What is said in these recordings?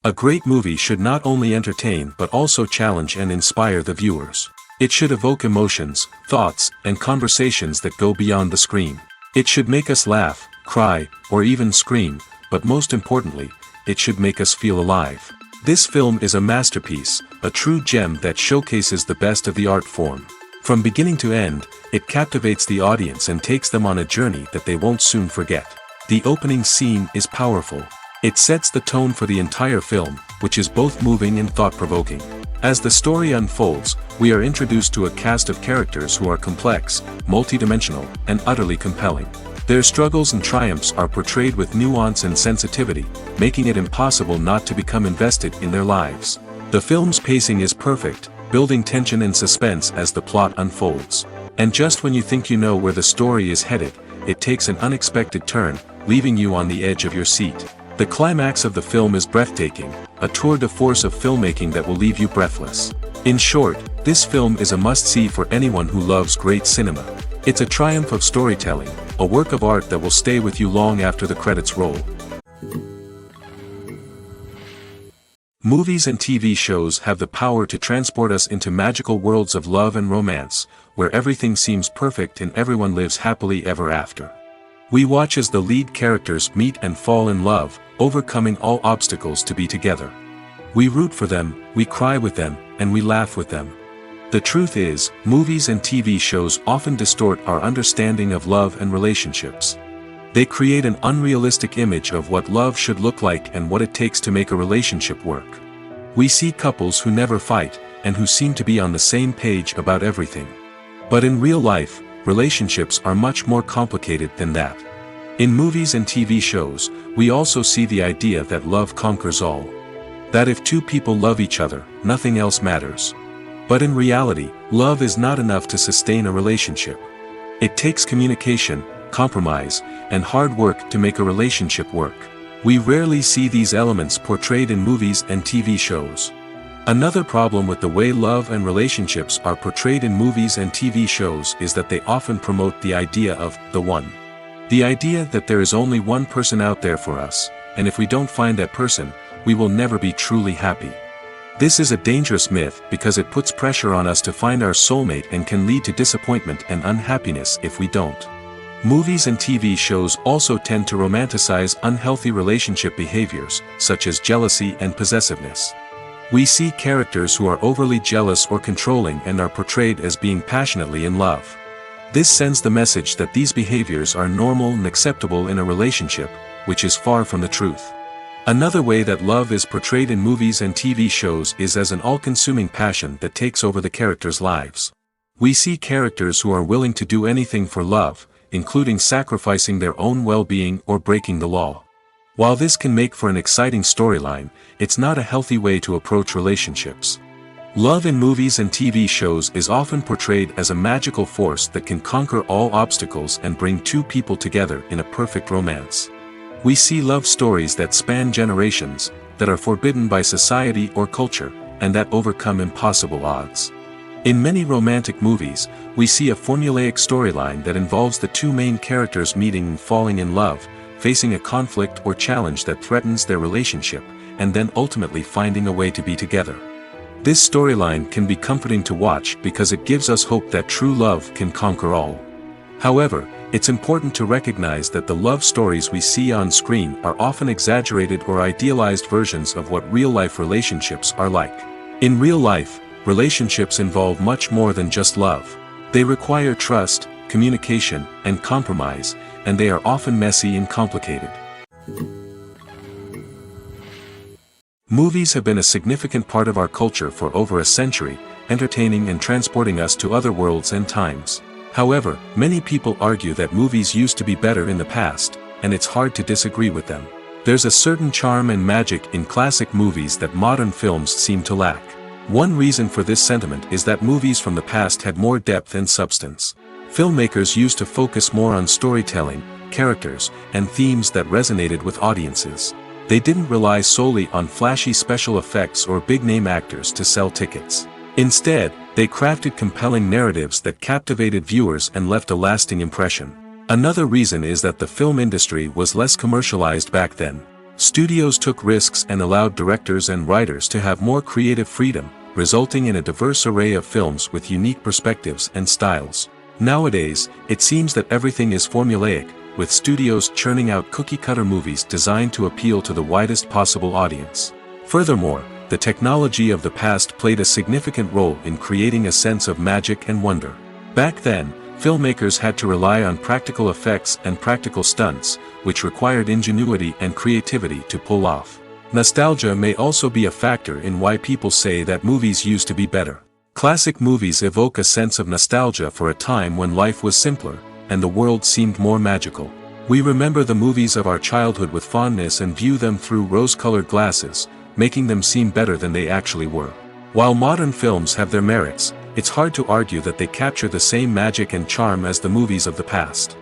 A great movie should not only entertain but also challenge and inspire the viewers. It should evoke emotions, thoughts, and conversations that go beyond the screen. It should make us laugh, cry, or even scream, but most importantly, it should make us feel alive. This film is a masterpiece, a true gem that showcases the best of the art form. From beginning to end, it captivates the audience and takes them on a journey that they won't soon forget. The opening scene is powerful. It sets the tone for the entire film, which is both moving and thought-provoking. As the story unfolds, we are introduced to a cast of characters who are complex, multidimensional, and utterly compelling. Their struggles and triumphs are portrayed with nuance and sensitivity, making it impossible not to become invested in their lives. The film's pacing is perfect, building tension and suspense as the plot unfolds. And just when you think you know where the story is headed, it takes an unexpected turn, leaving you on the edge of your seat. The climax of the film is breathtaking, a tour de force of filmmaking that will leave you breathless. In short, this film is a must-see for anyone who loves great cinema. It's a triumph of storytelling, a work of art that will stay with you long after the credits roll. Movies and TV shows have the power to transport us into magical worlds of love and romance, where everything seems perfect and everyone lives happily ever after. We watch as the lead characters meet and fall in love, overcoming all obstacles to be together. We root for them, we cry with them, and we laugh with them. The truth is, movies and TV shows often distort our understanding of love and relationships. They create an unrealistic image of what love should look like and what it takes to make a relationship work. We see couples who never fight, and who seem to be on the same page about everything. But in real life, relationships are much more complicated than that. In movies and TV shows, we also see the idea that love conquers all. That if two people love each other, nothing else matters. But in reality, love is not enough to sustain a relationship. It takes communication, compromise, and hard work to make a relationship work. We rarely see these elements portrayed in movies and TV shows. Another problem with the way love and relationships are portrayed in movies and TV shows is that they often promote the idea of the one. The idea that there is only one person out there for us, and if we don't find that person, we will never be truly happy. This is a dangerous myth because it puts pressure on us to find our soulmate and can lead to disappointment and unhappiness if we don't. Movies and TV shows also tend to romanticize unhealthy relationship behaviors, such as jealousy and possessiveness. We see characters who are overly jealous or controlling and are portrayed as being passionately in love. This sends the message that these behaviors are normal and acceptable in a relationship, which is far from the truth. Another way that love is portrayed in movies and TV shows is as an all-consuming passion that takes over the characters' lives. We see characters who are willing to do anything for love, including sacrificing their own well-being or breaking the law. While this can make for an exciting storyline, it's not a healthy way to approach relationships. Love in movies and TV shows is often portrayed as a magical force that can conquer all obstacles and bring two people together in a perfect romance. We see love stories that span generations, that are forbidden by society or culture, and that overcome impossible odds. In many romantic movies, we see a formulaic storyline that involves the two main characters meeting and falling in love, facing a conflict or challenge that threatens their relationship, and then ultimately finding a way to be together. This storyline can be comforting to watch because it gives us hope that true love can conquer all. However, it's important to recognize that the love stories we see on screen are often exaggerated or idealized versions of what real-life relationships are like. In real life, relationships involve much more than just love. They require trust, communication, and compromise, and they are often messy and complicated. Movies have been a significant part of our culture for over a century, entertaining and transporting us to other worlds and times. However, many people argue that movies used to be better in the past, and it's hard to disagree with them. There's a certain charm and magic in classic movies that modern films seem to lack. One reason for this sentiment is that movies from the past had more depth and substance. Filmmakers used to focus more on storytelling, characters, and themes that resonated with audiences. They didn't rely solely on flashy special effects or big-name actors to sell tickets. Instead, they crafted compelling narratives that captivated viewers and left a lasting impression. Another reason is that the film industry was less commercialized back then. Studios took risks and allowed directors and writers to have more creative freedom, resulting in a diverse array of films with unique perspectives and styles. Nowadays, it seems that everything is formulaic, with studios churning out cookie-cutter movies designed to appeal to the widest possible audience. Furthermore, the technology of the past played a significant role in creating a sense of magic and wonder. Back then, filmmakers had to rely on practical effects and practical stunts, which required ingenuity and creativity to pull off. Nostalgia may also be a factor in why people say that movies used to be better. Classic movies evoke a sense of nostalgia for a time when life was simpler, and the world seemed more magical. We remember the movies of our childhood with fondness and view them through rose-colored glasses, making them seem better than they actually were. While modern films have their merits, it's hard to argue that they capture the same magic and charm as the movies of the past.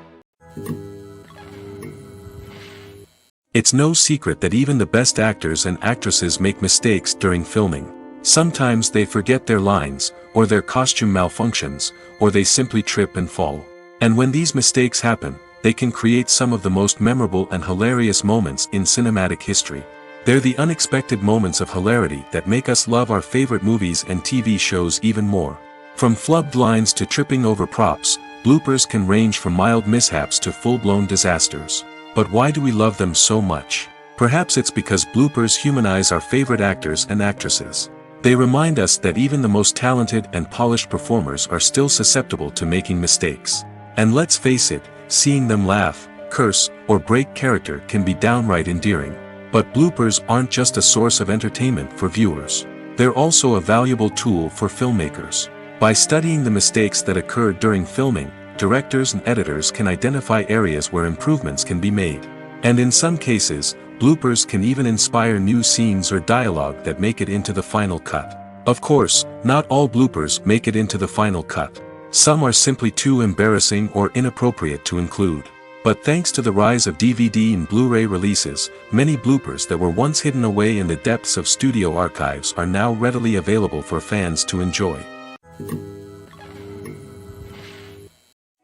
It's no secret that even the best actors and actresses make mistakes during filming. Sometimes they forget their lines, or their costume malfunctions, or they simply trip and fall. And when these mistakes happen, they can create some of the most memorable and hilarious moments in cinematic history. They're the unexpected moments of hilarity that make us love our favorite movies and TV shows even more. From flubbed lines to tripping over props, bloopers can range from mild mishaps to full-blown disasters. But why do we love them so much? Perhaps it's because bloopers humanize our favorite actors and actresses. They remind us that even the most talented and polished performers are still susceptible to making mistakes. And let's face it, seeing them laugh, curse, or break character can be downright endearing. But bloopers aren't just a source of entertainment for viewers. They're also a valuable tool for filmmakers. By studying the mistakes that occurred during filming, directors and editors can identify areas where improvements can be made. And in some cases, bloopers can even inspire new scenes or dialogue that make it into the final cut. Of course, not all bloopers make it into the final cut. Some are simply too embarrassing or inappropriate to include. But thanks to the rise of DVD and Blu-ray releases, many bloopers that were once hidden away in the depths of studio archives are now readily available for fans to enjoy.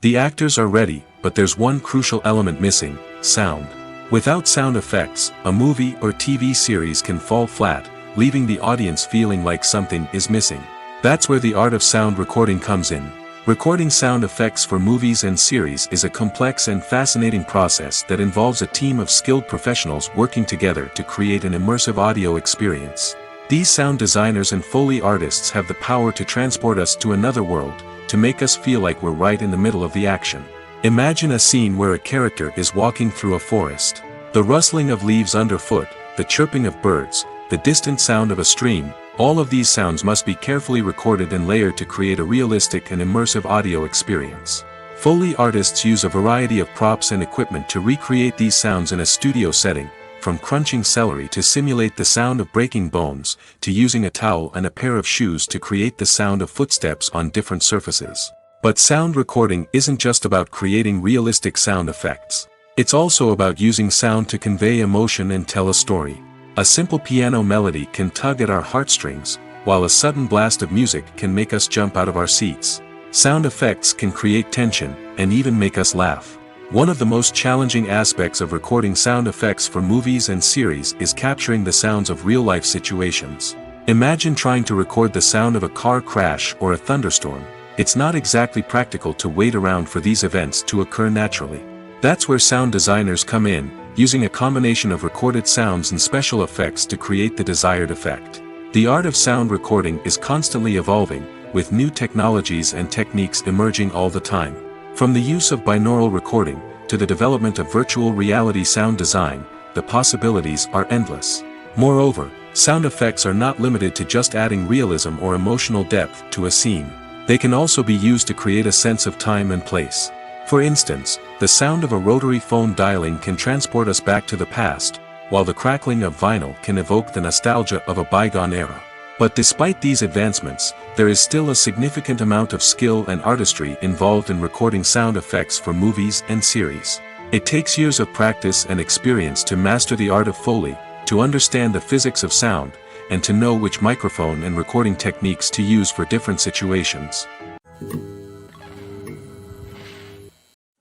The actors are ready, but there's one crucial element missing: sound. Without sound effects, a movie or TV series can fall flat, leaving the audience feeling like something is missing. That's where the art of sound recording comes in. Recording sound effects for movies and series is a complex and fascinating process that involves a team of skilled professionals working together to create an immersive audio experience. These sound designers and Foley artists have the power to transport us to another world, to make us feel like we're right in the middle of the action. Imagine a scene where a character is walking through a forest. The rustling of leaves underfoot, the chirping of birds, the distant sound of a stream, all of these sounds must be carefully recorded and layered to create a realistic and immersive audio experience. Foley artists use a variety of props and equipment to recreate these sounds in a studio setting, from crunching celery to simulate the sound of breaking bones, to using a towel and a pair of shoes to create the sound of footsteps on different surfaces. But sound recording isn't just about creating realistic sound effects. It's also about using sound to convey emotion and tell a story. A simple piano melody can tug at our heartstrings, while a sudden blast of music can make us jump out of our seats. Sound effects can create tension, and even make us laugh. One of the most challenging aspects of recording sound effects for movies and series is capturing the sounds of real-life situations. Imagine trying to record the sound of a car crash or a thunderstorm. It's not exactly practical to wait around for these events to occur naturally. That's where sound designers come in, using a combination of recorded sounds and special effects to create the desired effect. The art of sound recording is constantly evolving, with new technologies and techniques emerging all the time. From the use of binaural recording, to the development of virtual reality sound design, the possibilities are endless. Moreover, sound effects are not limited to just adding realism or emotional depth to a scene. They can also be used to create a sense of time and place. For instance, the sound of a rotary phone dialing can transport us back to the past, while the crackling of vinyl can evoke the nostalgia of a bygone era. But despite these advancements, there is still a significant amount of skill and artistry involved in recording sound effects for movies and series. It takes years of practice and experience to master the art of Foley, to understand the physics of sound, and to know which microphone and recording techniques to use for different situations.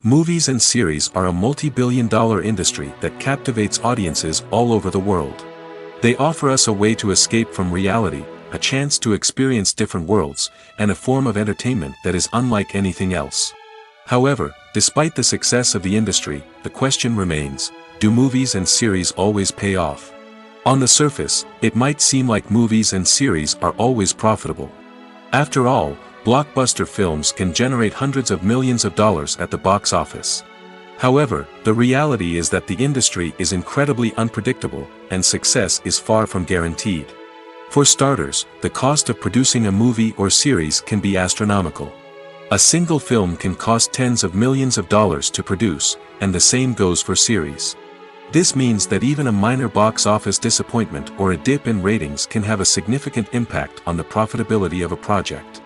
Movies and series are a multi-billion-dollar industry that captivates audiences all over the world. They offer us a way to escape from reality, a chance to experience different worlds, and a form of entertainment that is unlike anything else. However, despite the success of the industry, the question remains, do movies and series always pay off? On the surface, it might seem like movies and series are always profitable. After all, blockbuster films can generate hundreds of millions of dollars at the box office. However, the reality is that the industry is incredibly unpredictable, and success is far from guaranteed. For starters, the cost of producing a movie or series can be astronomical. A single film can cost tens of millions of dollars to produce, and the same goes for series. This means that even a minor box office disappointment or a dip in ratings can have a significant impact on the profitability of a project.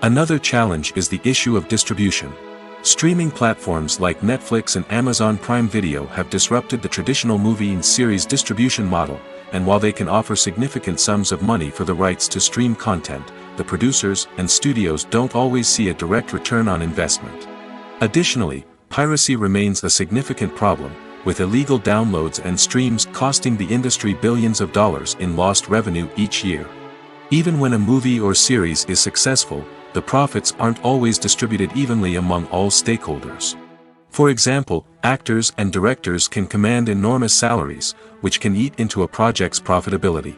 Another challenge is the issue of distribution. Streaming platforms like Netflix and Amazon Prime Video have disrupted the traditional movie and series distribution model, and while they can offer significant sums of money for the rights to stream content, the producers and studios don't always see a direct return on investment. Additionally, piracy remains a significant problem, with illegal downloads and streams costing the industry billions of dollars in lost revenue each year. Even when a movie or series is successful, the profits aren't always distributed evenly among all stakeholders. For example, actors and directors can command enormous salaries, which can eat into a project's profitability.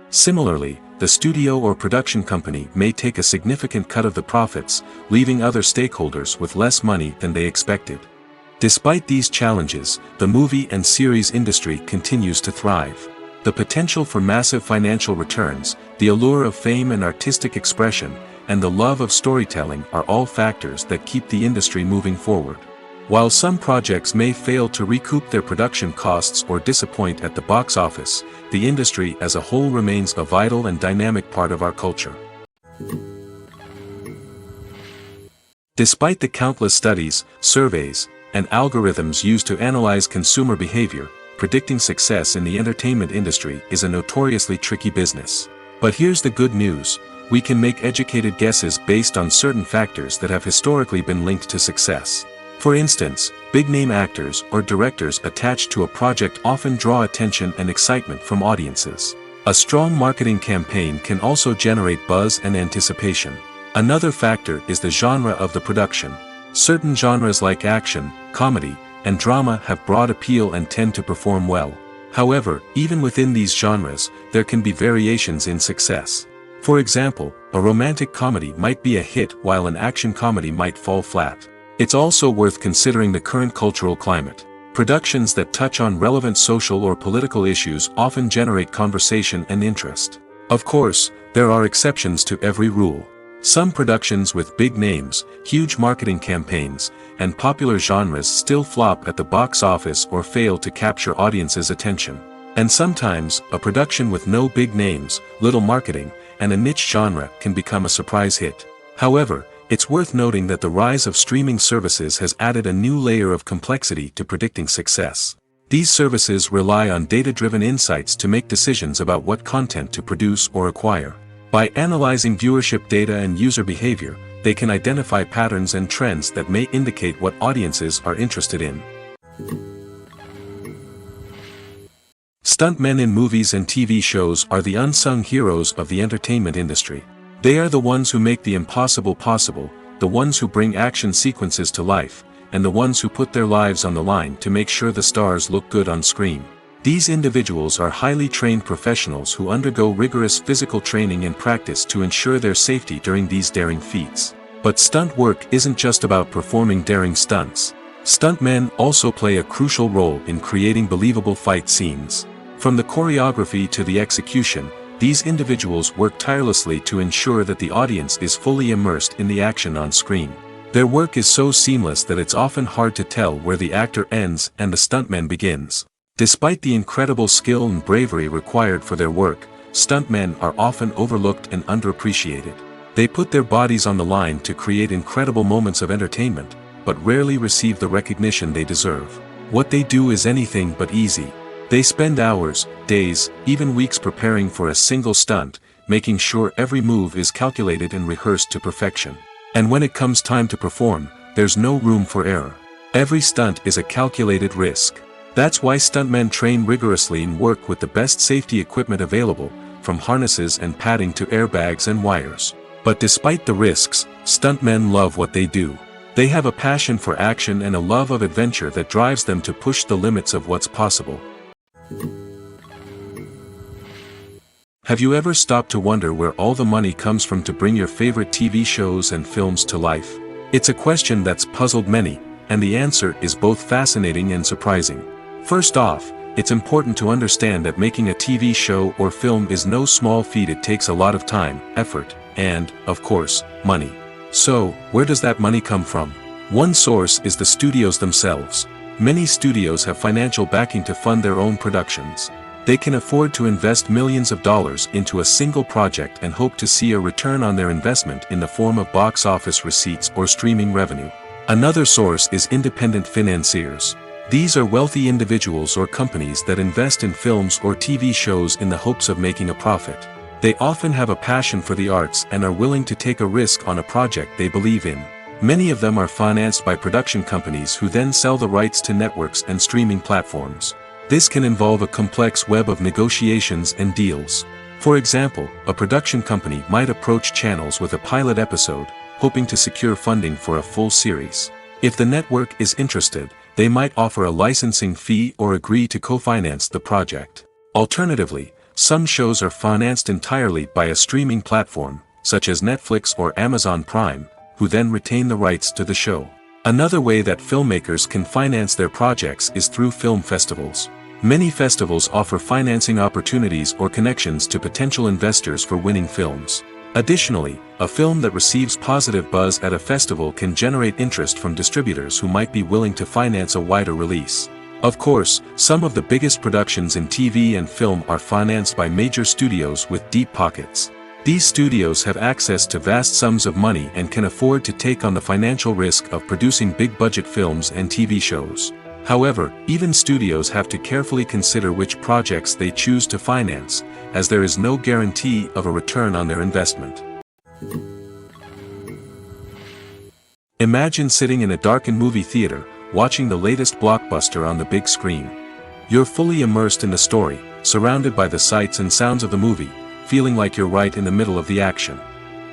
Similarly, the studio or production company may take a significant cut of the profits, leaving other stakeholders with less money than they expected. Despite these challenges, the movie and series industry continues to thrive. The potential for massive financial returns, the allure of fame and artistic expression, and the love of storytelling are all factors that keep the industry moving forward. While some projects may fail to recoup their production costs or disappoint at the box office, the industry as a whole remains a vital and dynamic part of our culture. Despite the countless studies, surveys, and algorithms used to analyze consumer behavior, predicting success in the entertainment industry is a notoriously tricky business. But here's the good news: we can make educated guesses based on certain factors that have historically been linked to success. For instance, big-name actors or directors attached to a project often draw attention and excitement from audiences. A strong marketing campaign can also generate buzz and anticipation. Another factor is the genre of the production. Certain genres like action, comedy, and drama have broad appeal and tend to perform well. However, even within these genres, there can be variations in success. For example, a romantic comedy might be a hit while an action comedy might fall flat. It's also worth considering the current cultural climate. Productions that touch on relevant social or political issues often generate conversation and interest. Of course, there are exceptions to every rule. Some productions with big names, huge marketing campaigns, and popular genres still flop at the box office or fail to capture audiences' attention. And sometimes, a production with no big names, little marketing, and a niche genre can become a surprise hit. However, it's worth noting that the rise of streaming services has added a new layer of complexity to predicting success. These services rely on data-driven insights to make decisions about what content to produce or acquire. By analyzing viewership data and user behavior, they can identify patterns and trends that may indicate what audiences are interested in. Stuntmen in movies and TV shows are the unsung heroes of the entertainment industry. They are the ones who make the impossible possible, the ones who bring action sequences to life, and the ones who put their lives on the line to make sure the stars look good on screen. These individuals are highly trained professionals who undergo rigorous physical training and practice to ensure their safety during these daring feats. But stunt work isn't just about performing daring stunts. Stuntmen also play a crucial role in creating believable fight scenes. From the choreography to the execution, these individuals work tirelessly to ensure that the audience is fully immersed in the action on screen. Their work is so seamless that it's often hard to tell where the actor ends and the stuntman begins. Despite the incredible skill and bravery required for their work, stuntmen are often overlooked and underappreciated. They put their bodies on the line to create incredible moments of entertainment, but rarely receive the recognition they deserve. What they do is anything but easy. They spend hours, days, even weeks preparing for a single stunt, making sure every move is calculated and rehearsed to perfection. And when it comes time to perform, there's no room for error. Every stunt is a calculated risk. That's why stuntmen train rigorously and work with the best safety equipment available, from harnesses and padding to airbags and wires. But despite the risks, stuntmen love what they do. They have a passion for action and a love of adventure that drives them to push the limits of what's possible. Have you ever stopped to wonder where all the money comes from to bring your favorite TV shows and films to life? It's a question that's puzzled many, and the answer is both fascinating and surprising. First off, it's important to understand that making a TV show or film is no small feat. It takes a lot of time, effort, and, of course, money. So, where does that money come from? One source is the studios themselves. Many studios have financial backing to fund their own productions. They can afford to invest millions of dollars into a single project and hope to see a return on their investment in the form of box office receipts or streaming revenue. Another source is independent financiers. These are wealthy individuals or companies that invest in films or TV shows in the hopes of making a profit. They often have a passion for the arts and are willing to take a risk on a project they believe in. Many of them are financed by production companies who then sell the rights to networks and streaming platforms. This can involve a complex web of negotiations and deals. For example, a production company might approach channels with a pilot episode, hoping to secure funding for a full series. If the network is interested, they might offer a licensing fee or agree to co-finance the project. Alternatively, some shows are financed entirely by a streaming platform, such as Netflix or Amazon Prime, who then retain the rights to the show. Another way that filmmakers can finance their projects is through film festivals. Many festivals offer financing opportunities or connections to potential investors for winning films. Additionally, a film that receives positive buzz at a festival can generate interest from distributors who might be willing to finance a wider release. Of course, some of the biggest productions in TV and film are financed by major studios with deep pockets. These studios have access to vast sums of money and can afford to take on the financial risk of producing big-budget films and TV shows. However, even studios have to carefully consider which projects they choose to finance, as there is no guarantee of a return on their investment. Imagine sitting in a darkened movie theater, watching the latest blockbuster on the big screen. You're fully immersed in the story, surrounded by the sights and sounds of the movie, feeling like you're right in the middle of the action.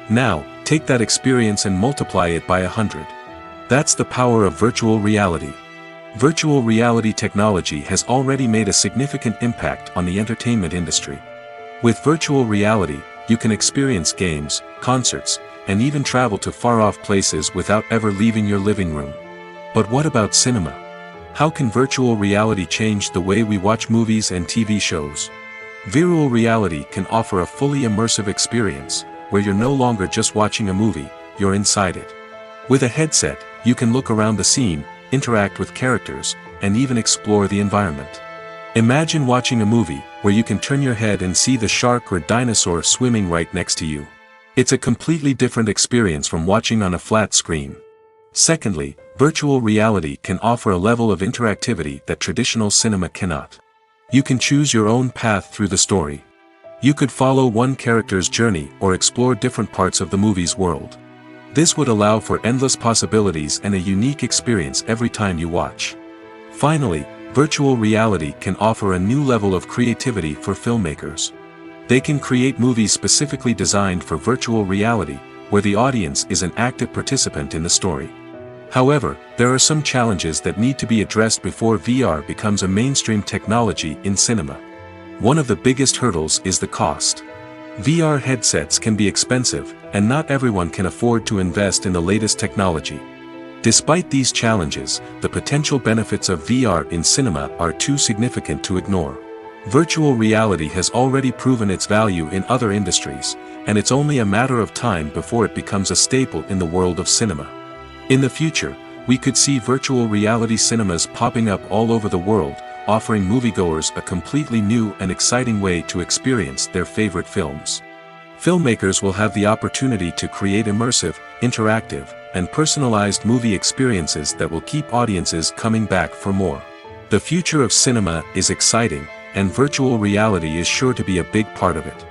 Now, take that experience and multiply it by 100. That's the power of virtual reality. Virtual reality technology has already made a significant impact on the entertainment industry. With virtual reality, you can experience games, concerts, and even travel to far-off places without ever leaving your living room. But what about cinema? How can virtual reality change the way we watch movies and TV shows? Virtual reality can offer a fully immersive experience, where you're no longer just watching a movie, you're inside it. With a headset, you can look around the scene, interact with characters, and even explore the environment. Imagine watching a movie, where you can turn your head and see the shark or dinosaur swimming right next to you. It's a completely different experience from watching on a flat screen. Secondly, virtual reality can offer a level of interactivity that traditional cinema cannot. You can choose your own path through the story. You could follow one character's journey or explore different parts of the movie's world. This would allow for endless possibilities and a unique experience every time you watch. Finally, virtual reality can offer a new level of creativity for filmmakers. They can create movies specifically designed for virtual reality, where the audience is an active participant in the story. However, there are some challenges that need to be addressed before VR becomes a mainstream technology in cinema. One of the biggest hurdles is the cost. VR headsets can be expensive, and not everyone can afford to invest in the latest technology. Despite these challenges, the potential benefits of VR in cinema are too significant to ignore. Virtual reality has already proven its value in other industries, and it's only a matter of time before it becomes a staple in the world of cinema. In the future, we could see virtual reality cinemas popping up all over the world, offering moviegoers a completely new and exciting way to experience their favorite films. Filmmakers will have the opportunity to create immersive, interactive, and personalized movie experiences that will keep audiences coming back for more. The future of cinema is exciting, and virtual reality is sure to be a big part of it.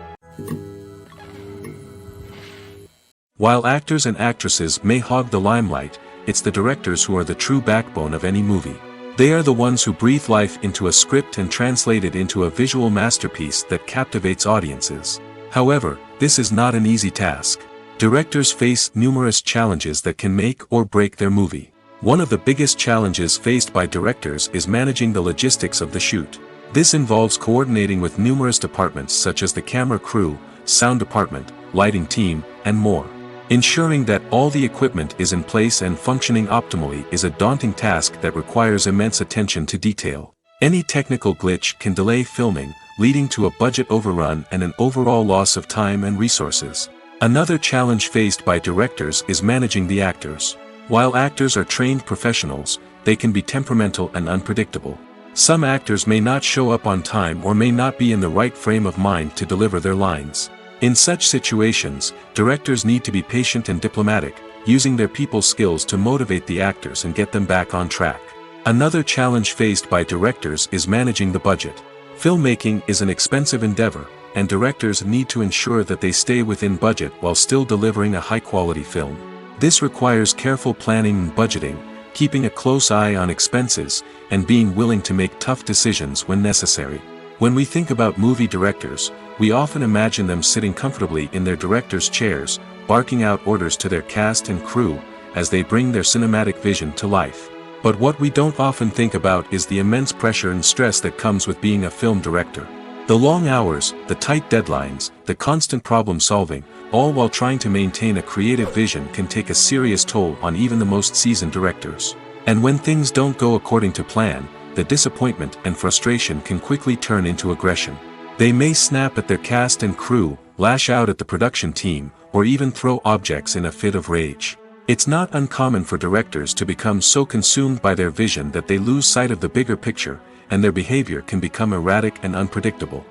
While actors and actresses may hog the limelight, it's the directors who are the true backbone of any movie. They are the ones who breathe life into a script and translate it into a visual masterpiece that captivates audiences. However, this is not an easy task. Directors face numerous challenges that can make or break their movie. One of the biggest challenges faced by directors is managing the logistics of the shoot. This involves coordinating with numerous departments such as the camera crew, sound department, lighting team, and more. Ensuring that all the equipment is in place and functioning optimally is a daunting task that requires immense attention to detail. Any technical glitch can delay filming, leading to a budget overrun and an overall loss of time and resources. Another challenge faced by directors is managing the actors. While actors are trained professionals, they can be temperamental and unpredictable. Some actors may not show up on time or may not be in the right frame of mind to deliver their lines. In such situations, directors need to be patient and diplomatic, using their people skills to motivate the actors and get them back on track. Another challenge faced by directors is managing the budget. Filmmaking is an expensive endeavor, and directors need to ensure that they stay within budget while still delivering a high-quality film. This requires careful planning and budgeting, keeping a close eye on expenses, and being willing to make tough decisions when necessary. When we think about movie directors, we often imagine them sitting comfortably in their director's chairs, barking out orders to their cast and crew, as they bring their cinematic vision to life. But what we don't often think about is the immense pressure and stress that comes with being a film director. The long hours, the tight deadlines, the constant problem-solving, all while trying to maintain a creative vision can take a serious toll on even the most seasoned directors. And when things don't go according to plan, the disappointment and frustration can quickly turn into aggression. They may snap at their cast and crew, lash out at the production team, or even throw objects in a fit of rage. It's not uncommon for directors to become so consumed by their vision that they lose sight of the bigger picture, and their behavior can become erratic and unpredictable.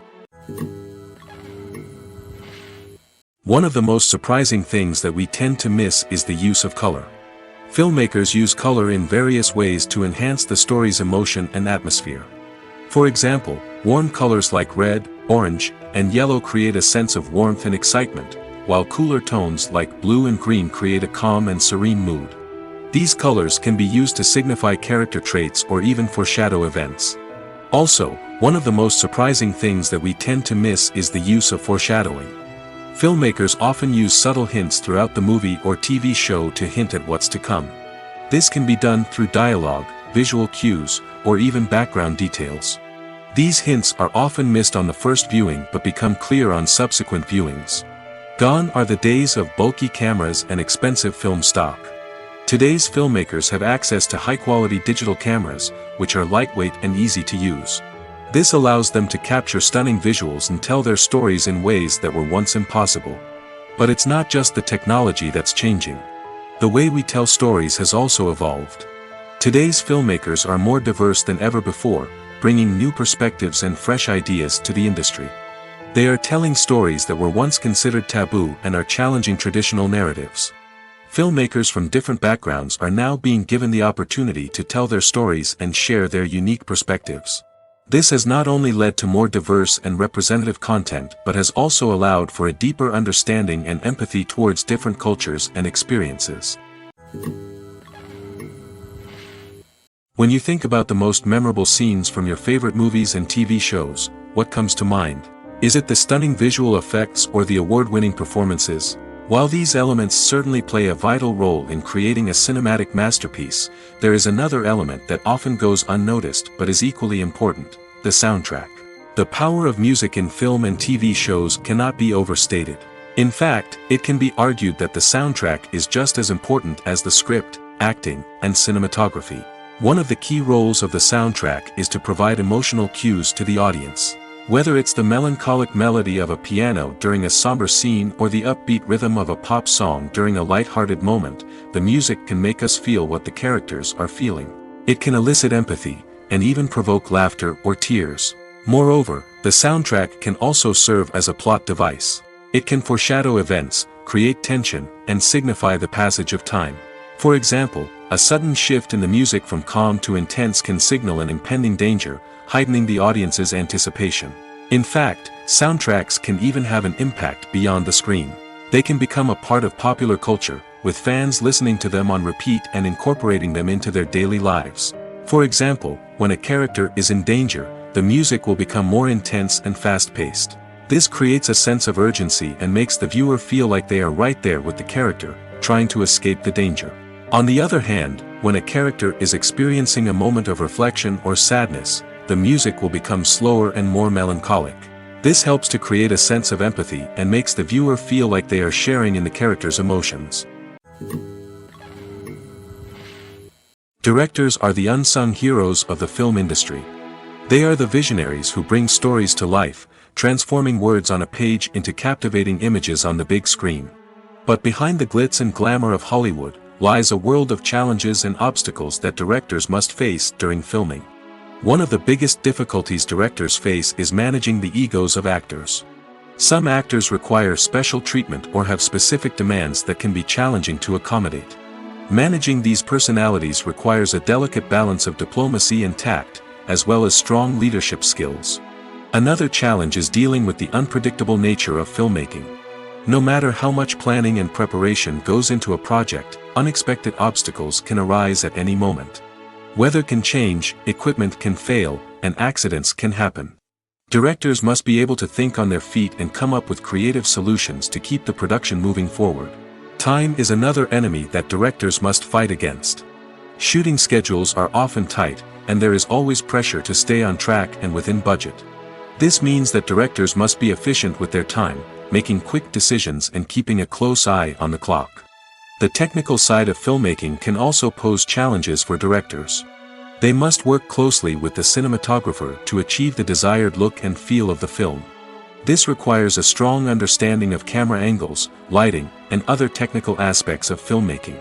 One of the most surprising things that we tend to miss is the use of color. Filmmakers use color in various ways to enhance the story's emotion and atmosphere. For example, warm colors like red, orange, and yellow create a sense of warmth and excitement, while cooler tones like blue and green create a calm and serene mood. These colors can be used to signify character traits or even foreshadow events. Also, one of the most surprising things that we tend to miss is the use of foreshadowing. Filmmakers often use subtle hints throughout the movie or TV show to hint at what's to come. This can be done through dialogue, visual cues, or even background details. These hints are often missed on the first viewing but become clear on subsequent viewings. Gone are the days of bulky cameras and expensive film stock. Today's filmmakers have access to high-quality digital cameras, which are lightweight and easy to use. This allows them to capture stunning visuals and tell their stories in ways that were once impossible. But it's not just the technology that's changing. The way we tell stories has also evolved. Today's filmmakers are more diverse than ever before, bringing new perspectives and fresh ideas to the industry. They are telling stories that were once considered taboo and are challenging traditional narratives. Filmmakers from different backgrounds are now being given the opportunity to tell their stories and share their unique perspectives. This has not only led to more diverse and representative content but has also allowed for a deeper understanding and empathy towards different cultures and experiences. When you think about the most memorable scenes from your favorite movies and TV shows, what comes to mind? Is it the stunning visual effects or the award-winning performances? While these elements certainly play a vital role in creating a cinematic masterpiece, there is another element that often goes unnoticed but is equally important: the soundtrack. The power of music in film and TV shows cannot be overstated. In fact, it can be argued that the soundtrack is just as important as the script, acting, and cinematography. One of the key roles of the soundtrack is to provide emotional cues to the audience. Whether it's the melancholic melody of a piano during a somber scene or the upbeat rhythm of a pop song during a light-hearted moment, the music can make us feel what the characters are feeling. It can elicit empathy, and even provoke laughter or tears. Moreover, the soundtrack can also serve as a plot device. It can foreshadow events, create tension, and signify the passage of time. For example, a sudden shift in the music from calm to intense can signal an impending danger, heightening the audience's anticipation. In fact, soundtracks can even have an impact beyond the screen. They can become a part of popular culture, with fans listening to them on repeat and incorporating them into their daily lives. For example, when a character is in danger, the music will become more intense and fast-paced. This creates a sense of urgency and makes the viewer feel like they are right there with the character, trying to escape the danger. On the other hand, when a character is experiencing a moment of reflection or sadness, the music will become slower and more melancholic. This helps to create a sense of empathy and makes the viewer feel like they are sharing in the character's emotions. Directors are the unsung heroes of the film industry. They are the visionaries who bring stories to life, transforming words on a page into captivating images on the big screen. But behind the glitz and glamour of Hollywood lies a world of challenges and obstacles that directors must face during filming. One of the biggest difficulties directors face is managing the egos of actors. Some actors require special treatment or have specific demands that can be challenging to accommodate. Managing these personalities requires a delicate balance of diplomacy and tact, as well as strong leadership skills. Another challenge is dealing with the unpredictable nature of filmmaking. No matter how much planning and preparation goes into a project, unexpected obstacles can arise at any moment. Weather can change, equipment can fail, and accidents can happen. Directors must be able to think on their feet and come up with creative solutions to keep the production moving forward. Time is another enemy that directors must fight against. Shooting schedules are often tight, and there is always pressure to stay on track and within budget. This means that directors must be efficient with their time, making quick decisions and keeping a close eye on the clock. The technical side of filmmaking can also pose challenges for directors. They must work closely with the cinematographer to achieve the desired look and feel of the film. This requires a strong understanding of camera angles, lighting, and other technical aspects of filmmaking.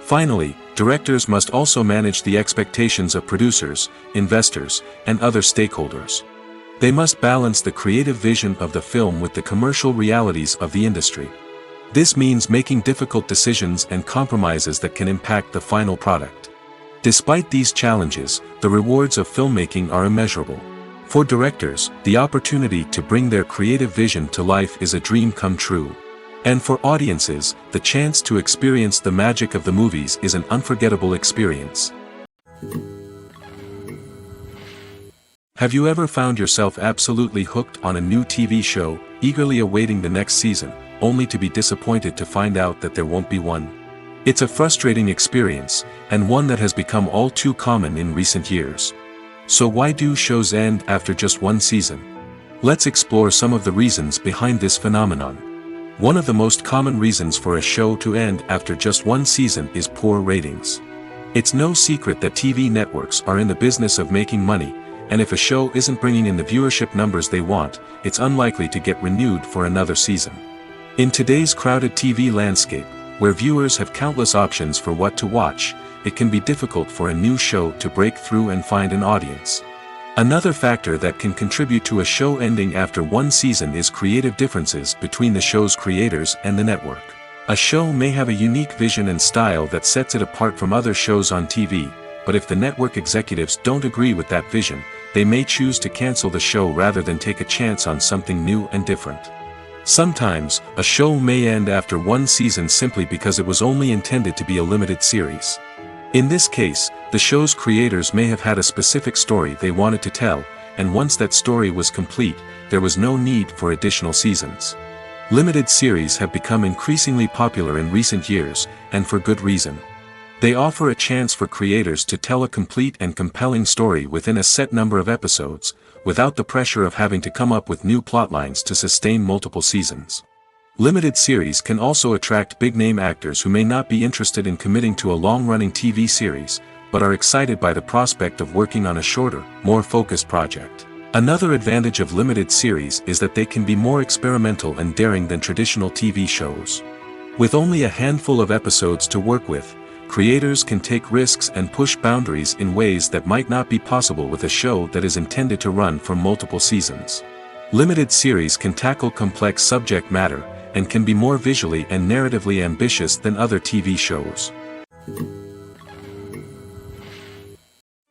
Finally, directors must also manage the expectations of producers, investors, and other stakeholders. They must balance the creative vision of the film with the commercial realities of the industry. This means making difficult decisions and compromises that can impact the final product. Despite these challenges, the rewards of filmmaking are immeasurable. For directors, the opportunity to bring their creative vision to life is a dream come true. And for audiences, the chance to experience the magic of the movies is an unforgettable experience. Have you ever found yourself absolutely hooked on a new TV show, eagerly awaiting the next season, only to be disappointed to find out that there won't be one? It's a frustrating experience, and one that has become all too common in recent years. So why do shows end after just one season? Let's explore some of the reasons behind this phenomenon. One of the most common reasons for a show to end after just one season is poor ratings. It's no secret that TV networks are in the business of making money, and if a show isn't bringing in the viewership numbers they want, it's unlikely to get renewed for another season. In today's crowded TV landscape, where viewers have countless options for what to watch, it can be difficult for a new show to break through and find an audience. Another factor that can contribute to a show ending after one season is creative differences between the show's creators and the network. A show may have a unique vision and style that sets it apart from other shows on TV, but if the network executives don't agree with that vision, they may choose to cancel the show rather than take a chance on something new and different. Sometimes, a show may end after one season simply because it was only intended to be a limited series. In this case, the show's creators may have had a specific story they wanted to tell, and once that story was complete, there was no need for additional seasons. Limited series have become increasingly popular in recent years, and for good reason. They offer a chance for creators to tell a complete and compelling story within a set number of episodes, without the pressure of having to come up with new plotlines to sustain multiple seasons. Limited series can also attract big-name actors who may not be interested in committing to a long-running TV series, but are excited by the prospect of working on a shorter, more focused project. Another advantage of limited series is that they can be more experimental and daring than traditional TV shows. With only a handful of episodes to work with, creators can take risks and push boundaries in ways that might not be possible with a show that is intended to run for multiple seasons. Limited series can tackle complex subject matter, and can be more visually and narratively ambitious than other TV shows.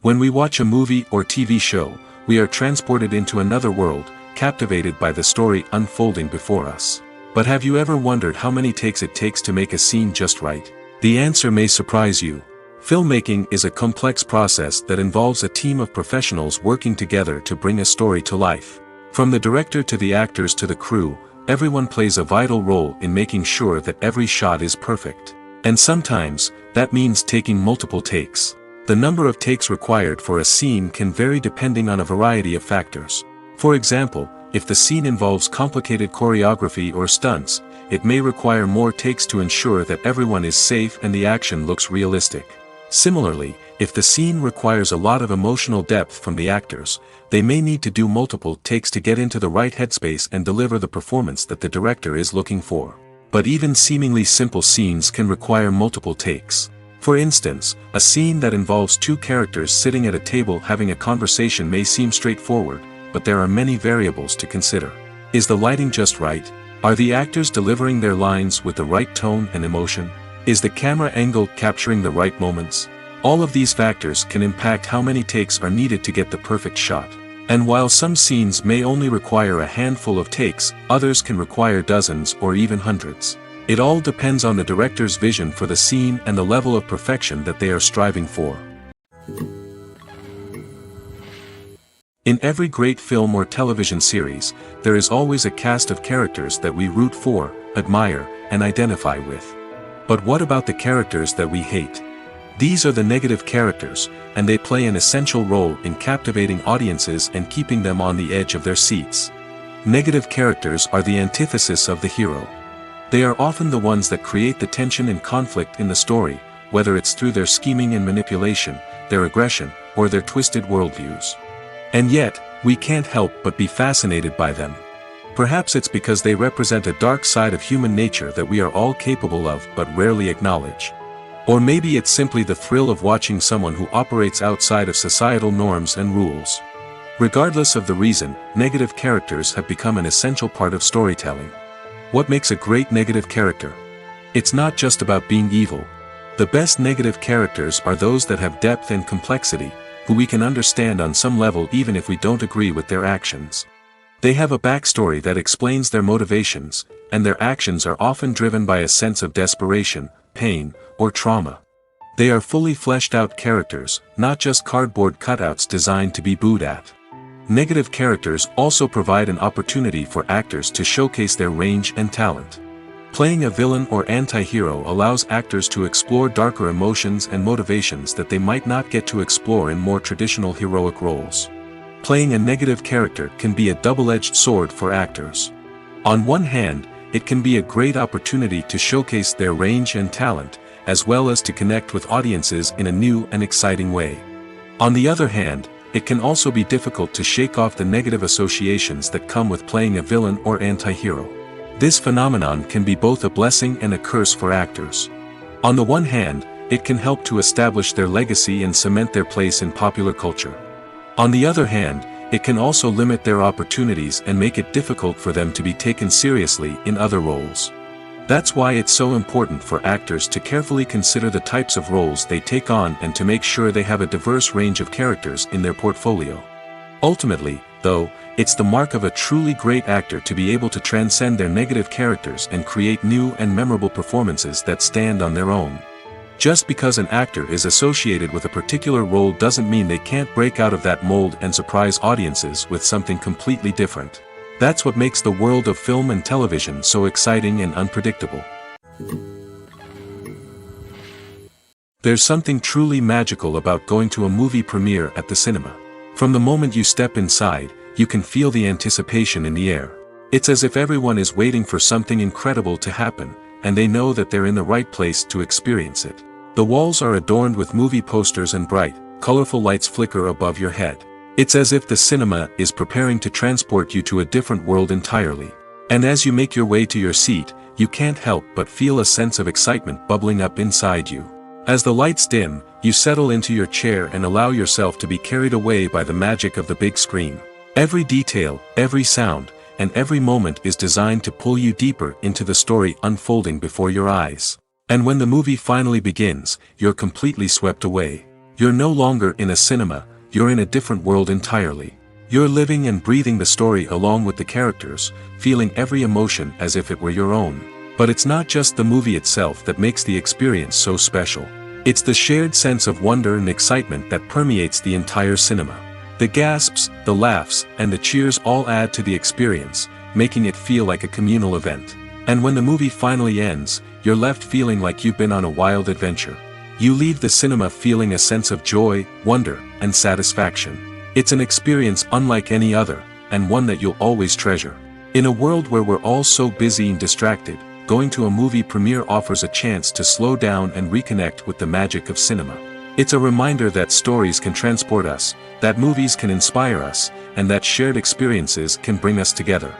When we watch a movie or TV show, we are transported into another world, captivated by the story unfolding before us. But have you ever wondered how many takes it takes to make a scene just right? The answer may surprise you. Filmmaking is a complex process that involves a team of professionals working together to bring a story to life. From the director to the actors to the crew, everyone plays a vital role in making sure that every shot is perfect. And sometimes, that means taking multiple takes. The number of takes required for a scene can vary depending on a variety of factors. For example, if the scene involves complicated choreography or stunts, it may require more takes to ensure that everyone is safe and the action looks realistic. Similarly, if the scene requires a lot of emotional depth from the actors, they may need to do multiple takes to get into the right headspace and deliver the performance that the director is looking for. But even seemingly simple scenes can require multiple takes. For instance, a scene that involves two characters sitting at a table having a conversation may seem straightforward, but there are many variables to consider. Is the lighting just right? Are the actors delivering their lines with the right tone and emotion? Is the camera angle capturing the right moments? All of these factors can impact how many takes are needed to get the perfect shot. And while some scenes may only require a handful of takes, others can require dozens or even hundreds. It all depends on the director's vision for the scene and the level of perfection that they are striving for. In every great film or television series, there is always a cast of characters that we root for, admire, and identify with. But what about the characters that we hate? These are the negative characters, and they play an essential role in captivating audiences and keeping them on the edge of their seats. Negative characters are the antithesis of the hero. They are often the ones that create the tension and conflict in the story, whether it's through their scheming and manipulation, their aggression, or their twisted worldviews. And yet, we can't help but be fascinated by them. Perhaps it's because they represent a dark side of human nature that we are all capable of but rarely acknowledge. Or maybe it's simply the thrill of watching someone who operates outside of societal norms and rules. Regardless of the reason, negative characters have become an essential part of storytelling. What makes a great negative character? It's not just about being evil. The best negative characters are those that have depth and complexity, who we can understand on some level even if we don't agree with their actions. They have a backstory that explains their motivations, and their actions are often driven by a sense of desperation, pain, or trauma. They are fully fleshed out characters, not just cardboard cutouts designed to be booed at. Negative characters also provide an opportunity for actors to showcase their range and talent. Playing a villain or anti-hero allows actors to explore darker emotions and motivations that they might not get to explore in more traditional heroic roles. Playing a negative character can be a double-edged sword for actors. On one hand, it can be a great opportunity to showcase their range and talent, as well as to connect with audiences in a new and exciting way. On the other hand, it can also be difficult to shake off the negative associations that come with playing a villain or anti-hero. This phenomenon can be both a blessing and a curse for actors. On the one hand, it can help to establish their legacy and cement their place in popular culture. On the other hand, it can also limit their opportunities and make it difficult for them to be taken seriously in other roles. That's why it's so important for actors to carefully consider the types of roles they take on and to make sure they have a diverse range of characters in their portfolio. Ultimately, though, it's the mark of a truly great actor to be able to transcend their negative characters and create new and memorable performances that stand on their own. Just because an actor is associated with a particular role doesn't mean they can't break out of that mold and surprise audiences with something completely different. That's what makes the world of film and television so exciting and unpredictable. There's something truly magical about going to a movie premiere at the cinema. From the moment you step inside, you can feel the anticipation in the air. It's as if everyone is waiting for something incredible to happen, and they know that they're in the right place to experience it. The walls are adorned with movie posters and bright, colorful lights flicker above your head. It's as if the cinema is preparing to transport you to a different world entirely. And as you make your way to your seat, you can't help but feel a sense of excitement bubbling up inside you. As the lights dim, you settle into your chair and allow yourself to be carried away by the magic of the big screen. Every detail, every sound, and every moment is designed to pull you deeper into the story unfolding before your eyes. And when the movie finally begins, you're completely swept away. You're no longer in a cinema, you're in a different world entirely. You're living and breathing the story along with the characters, feeling every emotion as if it were your own. But it's not just the movie itself that makes the experience so special. It's the shared sense of wonder and excitement that permeates the entire cinema. The gasps, the laughs, and the cheers all add to the experience, making it feel like a communal event. And when the movie finally ends, you're left feeling like you've been on a wild adventure. You leave the cinema feeling a sense of joy, wonder, and satisfaction. It's an experience unlike any other, and one that you'll always treasure. In a world where we're all so busy and distracted, going to a movie premiere offers a chance to slow down and reconnect with the magic of cinema. It's a reminder that stories can transport us, that movies can inspire us, and that shared experiences can bring us together.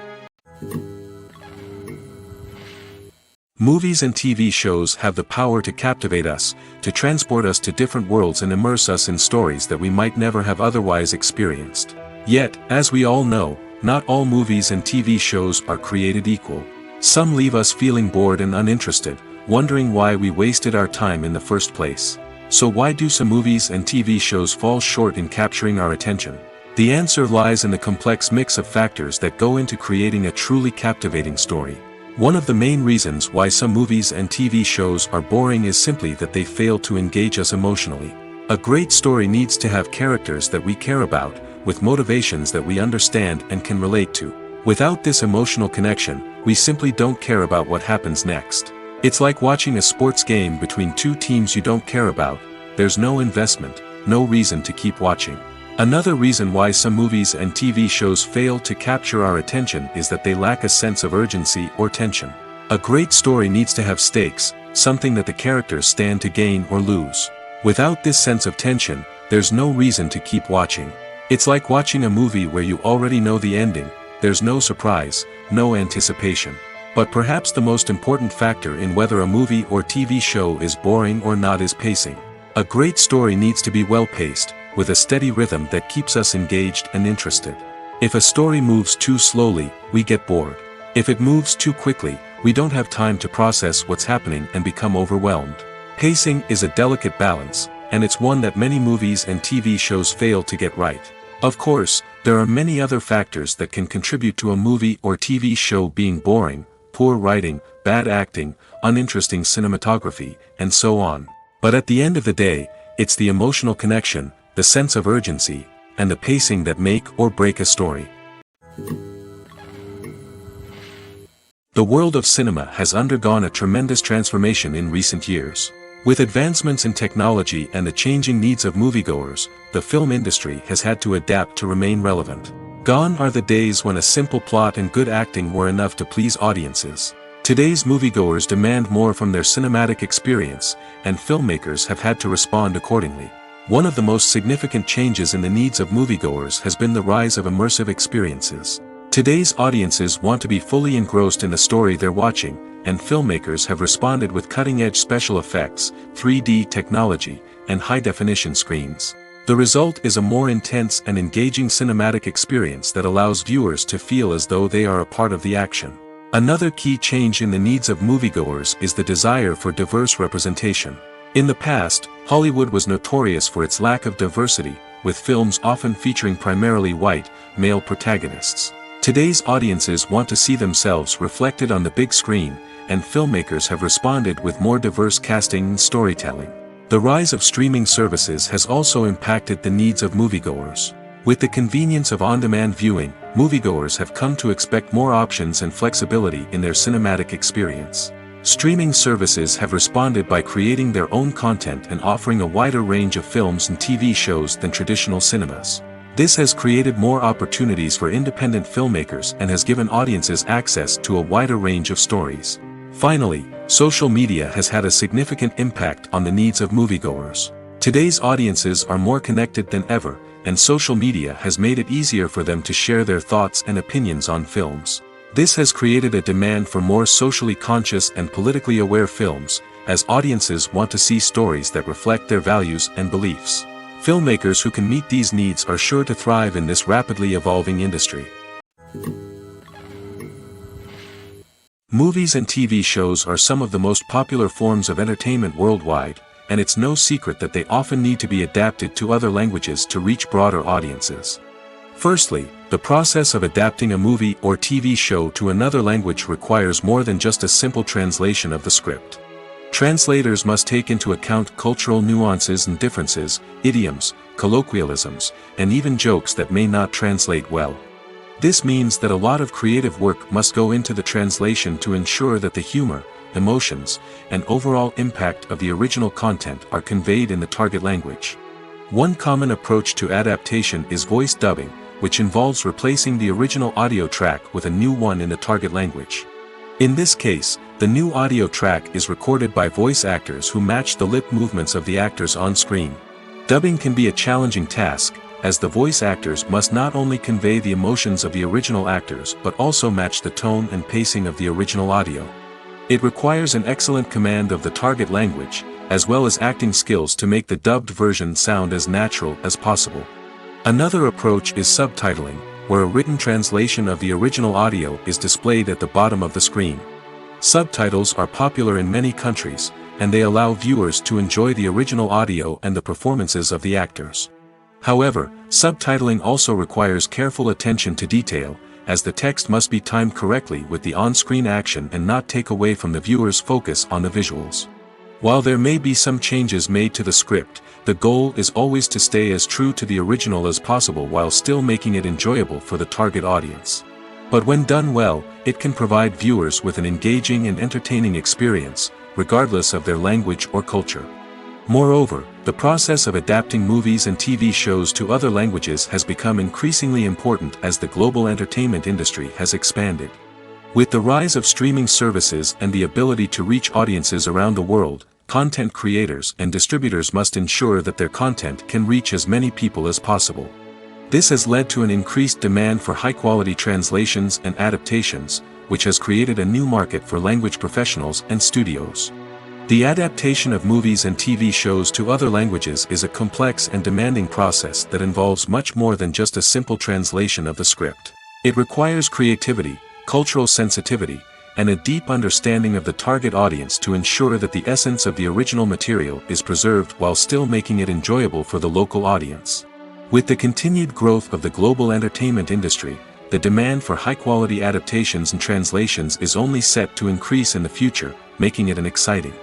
Movies and TV shows have the power to captivate us, to transport us to different worlds and immerse us in stories that we might never have otherwise experienced. Yet, as we all know, not all movies and TV shows are created equal. Some leave us feeling bored and uninterested, wondering why we wasted our time in the first place. So why do some movies and TV shows fall short in capturing our attention? The answer lies in the complex mix of factors that go into creating a truly captivating story. One of the main reasons why some movies and TV shows are boring is simply that they fail to engage us emotionally. A great story needs to have characters that we care about, with motivations that we understand and can relate to. Without this emotional connection, we simply don't care about what happens next. It's like watching a sports game between two teams you don't care about. There's no investment, no reason to keep watching. Another reason why some movies and TV shows fail to capture our attention is that they lack a sense of urgency or tension. A great story needs to have stakes, something that the characters stand to gain or lose. Without this sense of tension, there's no reason to keep watching. It's like watching a movie where you already know the ending, there's no surprise, no anticipation. But perhaps the most important factor in whether a movie or TV show is boring or not is pacing. A great story needs to be well-paced, with a steady rhythm that keeps us engaged and interested. If a story moves too slowly, we get bored. If it moves too quickly, we don't have time to process what's happening and become overwhelmed. Pacing is a delicate balance, and it's one that many movies and TV shows fail to get right. Of course, there are many other factors that can contribute to a movie or TV show being boring: poor writing, bad acting, uninteresting cinematography, and so on. But at the end of the day, it's the emotional connection, the sense of urgency, and the pacing that make or break a story. The world of cinema has undergone a tremendous transformation in recent years. With advancements in technology and the changing needs of moviegoers, the film industry has had to adapt to remain relevant. Gone are the days when a simple plot and good acting were enough to please audiences. Today's moviegoers demand more from their cinematic experience, and filmmakers have had to respond accordingly. One of the most significant changes in the needs of moviegoers has been the rise of immersive experiences. Today's audiences want to be fully engrossed in the story they're watching, and filmmakers have responded with cutting-edge special effects, 3D technology, and high-definition screens. The result is a more intense and engaging cinematic experience that allows viewers to feel as though they are a part of the action. Another key change in the needs of moviegoers is the desire for diverse representation. In the past, Hollywood was notorious for its lack of diversity, with films often featuring primarily white, male protagonists. Today's audiences want to see themselves reflected on the big screen, and filmmakers have responded with more diverse casting and storytelling. The rise of streaming services has also impacted the needs of moviegoers. With the convenience of on-demand viewing, moviegoers have come to expect more options and flexibility in their cinematic experience. Streaming services have responded by creating their own content and offering a wider range of films and TV shows than traditional cinemas. This has created more opportunities for independent filmmakers and has given audiences access to a wider range of stories. Finally, social media has had a significant impact on the needs of moviegoers. Today's audiences are more connected than ever, and social media has made it easier for them to share their thoughts and opinions on films. This has created a demand for more socially conscious and politically aware films, as audiences want to see stories that reflect their values and beliefs. Filmmakers who can meet these needs are sure to thrive in this rapidly evolving industry. Movies and TV shows are some of the most popular forms of entertainment worldwide, and it's no secret that they often need to be adapted to other languages to reach broader audiences. Firstly, the process of adapting a movie or TV show to another language requires more than just a simple translation of the script. Translators must take into account cultural nuances and differences, idioms, colloquialisms, and even jokes that may not translate well. This means that a lot of creative work must go into the translation to ensure that the humor, emotions, and overall impact of the original content are conveyed in the target language. One common approach to adaptation is voice dubbing, which involves replacing the original audio track with a new one in the target language. In this case, the new audio track is recorded by voice actors who match the lip movements of the actors on screen. Dubbing can be a challenging task, as the voice actors must not only convey the emotions of the original actors but also match the tone and pacing of the original audio. It requires an excellent command of the target language, as well as acting skills to make the dubbed version sound as natural as possible. Another approach is subtitling, where a written translation of the original audio is displayed at the bottom of the screen. Subtitles are popular in many countries, and they allow viewers to enjoy the original audio and the performances of the actors. However, subtitling also requires careful attention to detail, as the text must be timed correctly with the on-screen action and not take away from the viewer's focus on the visuals. While there may be some changes made to the script, the goal is always to stay as true to the original as possible while still making it enjoyable for the target audience. But when done well, it can provide viewers with an engaging and entertaining experience, regardless of their language or culture. Moreover, the process of adapting movies and TV shows to other languages has become increasingly important as the global entertainment industry has expanded. With the rise of streaming services and the ability to reach audiences around the world, content creators and distributors must ensure that their content can reach as many people as possible. This has led to an increased demand for high-quality translations and adaptations, which has created a new market for language professionals and studios. The adaptation of movies and TV shows to other languages is a complex and demanding process that involves much more than just a simple translation of the script. It requires creativity, cultural sensitivity, and a deep understanding of the target audience to ensure that the essence of the original material is preserved while still making it enjoyable for the local audience. With the continued growth of the global entertainment industry, the demand for high-quality adaptations and translations is only set to increase in the future, making it an exciting.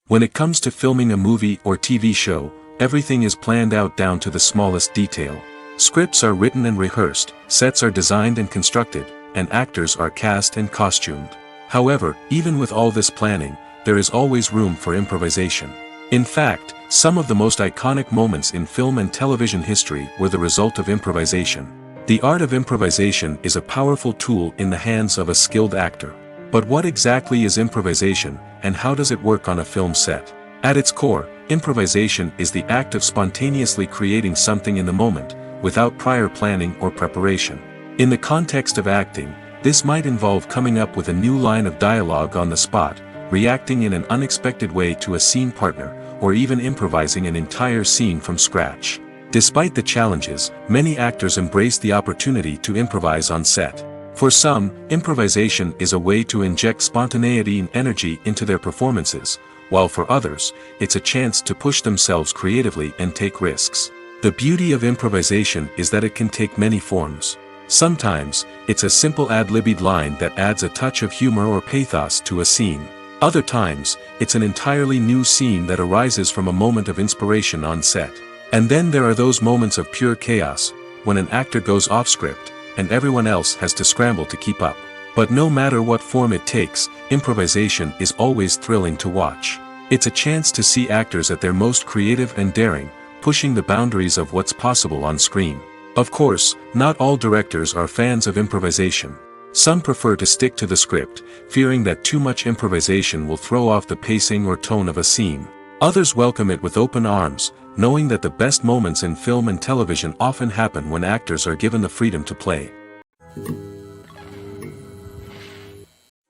When it comes to filming a movie or TV show, everything is planned out down to the smallest detail. Scripts are written and rehearsed, sets are designed and constructed, and actors are cast and costumed. However, even with all this planning, there is always room for improvisation. In fact, some of the most iconic moments in film and television history were the result of improvisation. The art of improvisation is a powerful tool in the hands of a skilled actor. But what exactly is improvisation, and how does it work on a film set? At its core, improvisation is the act of spontaneously creating something in the moment, without prior planning or preparation. In the context of acting, this might involve coming up with a new line of dialogue on the spot, reacting in an unexpected way to a scene partner, or even improvising an entire scene from scratch. Despite the challenges, many actors embrace the opportunity to improvise on set. For some, improvisation is a way to inject spontaneity and energy into their performances, while for others, it's a chance to push themselves creatively and take risks. The beauty of improvisation is that it can take many forms. Sometimes, it's a simple ad-libbed line that adds a touch of humor or pathos to a scene. Other times, it's an entirely new scene that arises from a moment of inspiration on set. And then there are those moments of pure chaos, when an actor goes off script, and everyone else has to scramble to keep up. But no matter what form it takes, improvisation is always thrilling to watch. It's a chance to see actors at their most creative and daring, pushing the boundaries of what's possible on screen. Of course, not all directors are fans of improvisation. Some prefer to stick to the script, fearing that too much improvisation will throw off the pacing or tone of a scene. Others welcome it with open arms, knowing that the best moments in film and television often happen when actors are given the freedom to play.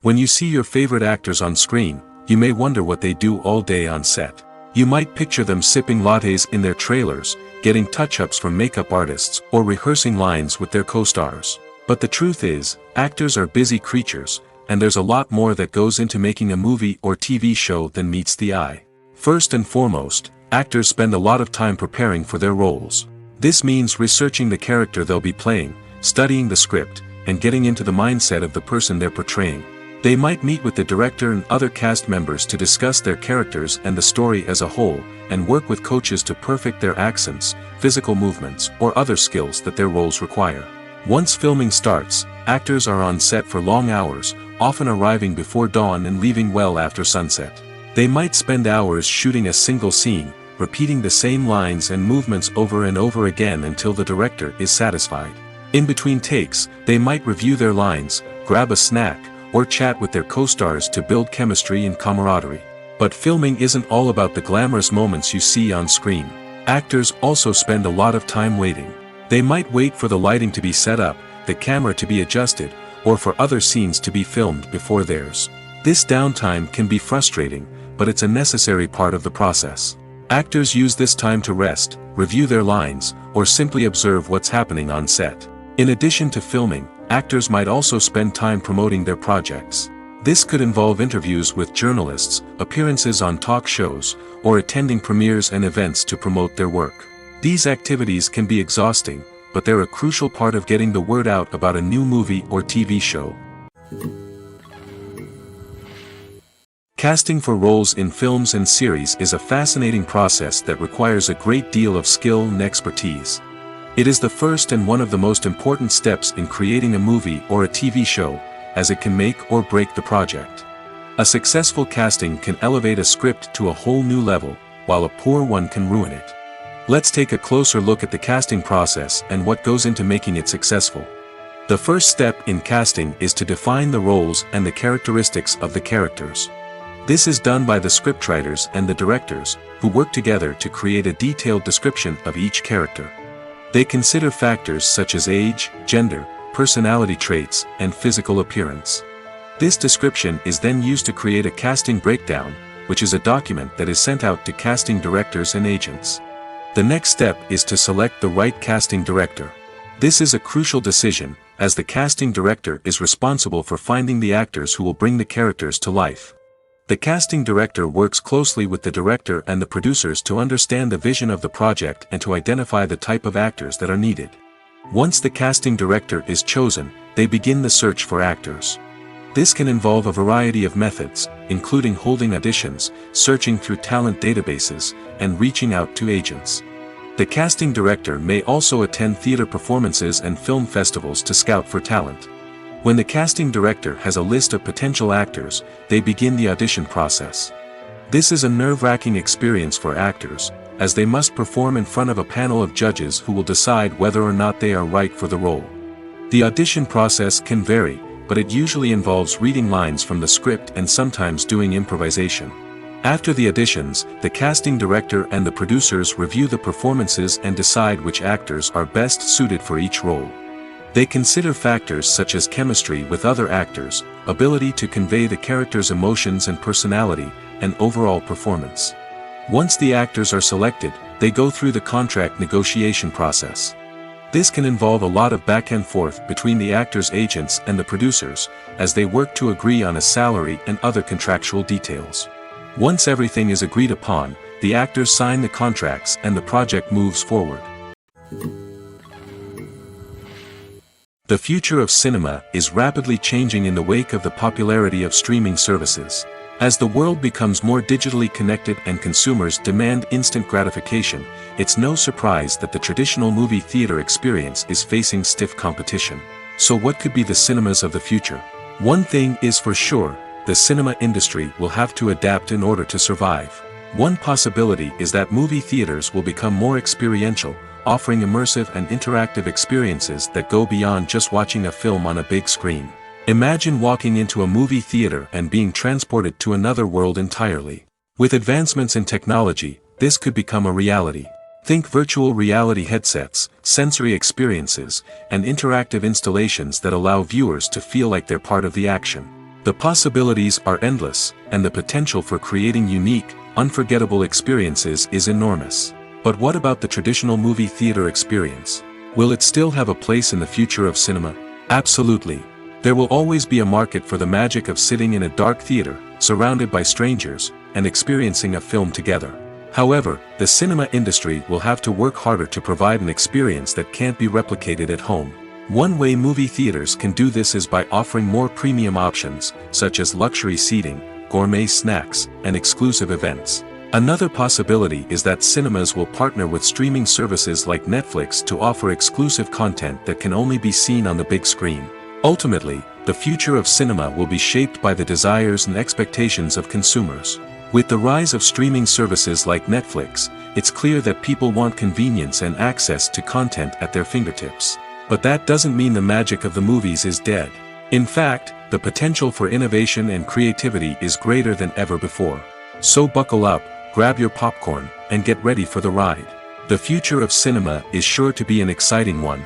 When you see your favorite actors on screen, you may wonder what they do all day on set. You might picture them sipping lattes in their trailers, getting touch-ups from makeup artists, or rehearsing lines with their co-stars. But the truth is, actors are busy creatures, and there's a lot more that goes into making a movie or TV show than meets the eye. First and foremost, actors spend a lot of time preparing for their roles. This means researching the character they'll be playing, studying the script, and getting into the mindset of the person they're portraying. They might meet with the director and other cast members to discuss their characters and the story as a whole, and work with coaches to perfect their accents, physical movements, or other skills that their roles require. Once filming starts, actors are on set for long hours, often arriving before dawn and leaving well after sunset. They might spend hours shooting a single scene, repeating the same lines and movements over and over again until the director is satisfied. In between takes, they might review their lines, grab a snack, or chat with their co-stars to build chemistry and camaraderie. But filming isn't all about the glamorous moments you see on screen. Actors also spend a lot of time waiting. They might wait for the lighting to be set up, the camera to be adjusted, or for other scenes to be filmed before theirs. This downtime can be frustrating, but it's a necessary part of the process. Actors use this time to rest, review their lines, or simply observe what's happening on set. In addition to filming, actors might also spend time promoting their projects. This could involve interviews with journalists, appearances on talk shows, or attending premieres and events to promote their work. These activities can be exhausting, but they're a crucial part of getting the word out about a new movie or TV show. Casting for roles in films and series is a fascinating process that requires a great deal of skill and expertise. It is the first and one of the most important steps in creating a movie or a TV show, as it can make or break the project. A successful casting can elevate a script to a whole new level, while a poor one can ruin it. Let's take a closer look at the casting process and what goes into making it successful. The first step in casting is to define the roles and the characteristics of the characters. This is done by the scriptwriters and the directors, who work together to create a detailed description of each character. They consider factors such as age, gender, personality traits, and physical appearance. This description is then used to create a casting breakdown, which is a document that is sent out to casting directors and agents. The next step is to select the right casting director. This is a crucial decision, as the casting director is responsible for finding the actors who will bring the characters to life. The casting director works closely with the director and the producers to understand the vision of the project and to identify the type of actors that are needed. Once the casting director is chosen, they begin the search for actors. This can involve a variety of methods, including holding auditions, searching through talent databases, and reaching out to agents. The casting director may also attend theater performances and film festivals to scout for talent. When the casting director has a list of potential actors, they begin the audition process. This is a nerve-wracking experience for actors, as they must perform in front of a panel of judges who will decide whether or not they are right for the role. The audition process can vary, but it usually involves reading lines from the script and sometimes doing improvisation. After the auditions, the casting director and the producers review the performances and decide which actors are best suited for each role. They consider factors such as chemistry with other actors, ability to convey the character's emotions and personality, and overall performance. Once the actors are selected, they go through the contract negotiation process. This can involve a lot of back and forth between the actors' agents and the producers, as they work to agree on a salary and other contractual details. Once everything is agreed upon, the actors sign the contracts and the project moves forward. The future of cinema is rapidly changing in the wake of the popularity of streaming services. As the world becomes more digitally connected and consumers demand instant gratification, it's no surprise that the traditional movie theater experience is facing stiff competition. So what could be the cinemas of the future? One thing is for sure, the cinema industry will have to adapt in order to survive. One possibility is that movie theaters will become more experiential, offering immersive and interactive experiences that go beyond just watching a film on a big screen. Imagine walking into a movie theater and being transported to another world entirely. With advancements in technology, this could become a reality. Think virtual reality headsets, sensory experiences, and interactive installations that allow viewers to feel like they're part of the action. The possibilities are endless, and the potential for creating unique, unforgettable experiences is enormous. But what about the traditional movie theater experience? Will it still have a place in the future of cinema? Absolutely. There will always be a market for the magic of sitting in a dark theater, surrounded by strangers, and experiencing a film together. However, the cinema industry will have to work harder to provide an experience that can't be replicated at home. One way movie theaters can do this is by offering more premium options, such as luxury seating, gourmet snacks, and exclusive events. Another possibility is that cinemas will partner with streaming services like Netflix to offer exclusive content that can only be seen on the big screen. Ultimately, the future of cinema will be shaped by the desires and expectations of consumers. With the rise of streaming services like Netflix, it's clear that people want convenience and access to content at their fingertips. But that doesn't mean the magic of the movies is dead. In fact, the potential for innovation and creativity is greater than ever before. So buckle up, grab your popcorn, and get ready for the ride. The future of cinema is sure to be an exciting one.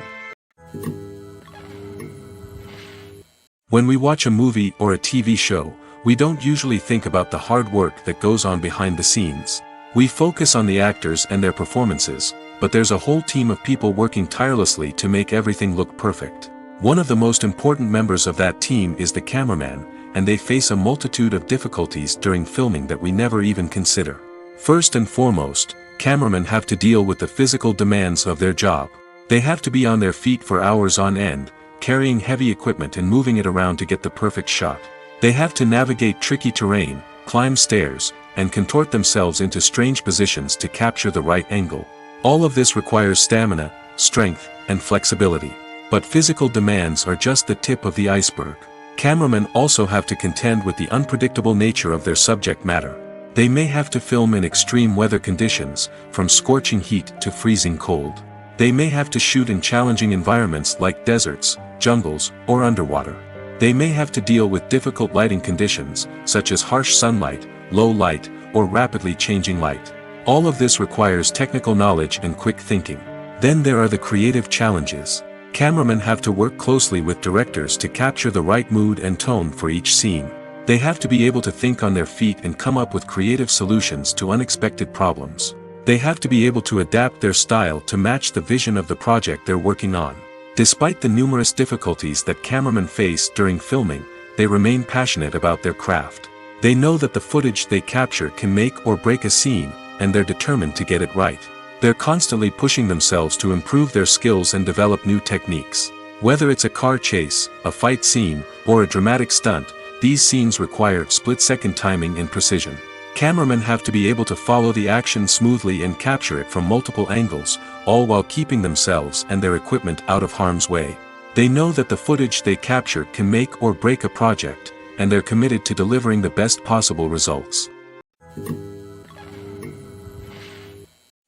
When we watch a movie or a TV show, we don't usually think about the hard work that goes on behind the scenes. We focus on the actors and their performances, but there's a whole team of people working tirelessly to make everything look perfect. One of the most important members of that team is the cameraman, and they face a multitude of difficulties during filming that we never even consider. First and foremost, cameramen have to deal with the physical demands of their job. They have to be on their feet for hours on end, carrying heavy equipment and moving it around to get the perfect shot. They have to navigate tricky terrain, climb stairs, and contort themselves into strange positions to capture the right angle. All of this requires stamina, strength, and flexibility. But physical demands are just the tip of the iceberg. Cameramen also have to contend with the unpredictable nature of their subject matter. They may have to film in extreme weather conditions, from scorching heat to freezing cold. They may have to shoot in challenging environments like deserts, jungles, or underwater. They may have to deal with difficult lighting conditions, such as harsh sunlight, low light, or rapidly changing light. All of this requires technical knowledge and quick thinking. Then there are the creative challenges. Cameramen have to work closely with directors to capture the right mood and tone for each scene. They have to be able to think on their feet and come up with creative solutions to unexpected problems. They have to be able to adapt their style to match the vision of the project they're working on. Despite the numerous difficulties that cameramen face during filming, they remain passionate about their craft. They know that the footage they capture can make or break a scene, and they're determined to get it right. They're constantly pushing themselves to improve their skills and develop new techniques. Whether it's a car chase, a fight scene, or a dramatic stunt, these scenes require split-second timing and precision. Cameramen have to be able to follow the action smoothly and capture it from multiple angles, all while keeping themselves and their equipment out of harm's way. They know that the footage they capture can make or break a project, and they're committed to delivering the best possible results.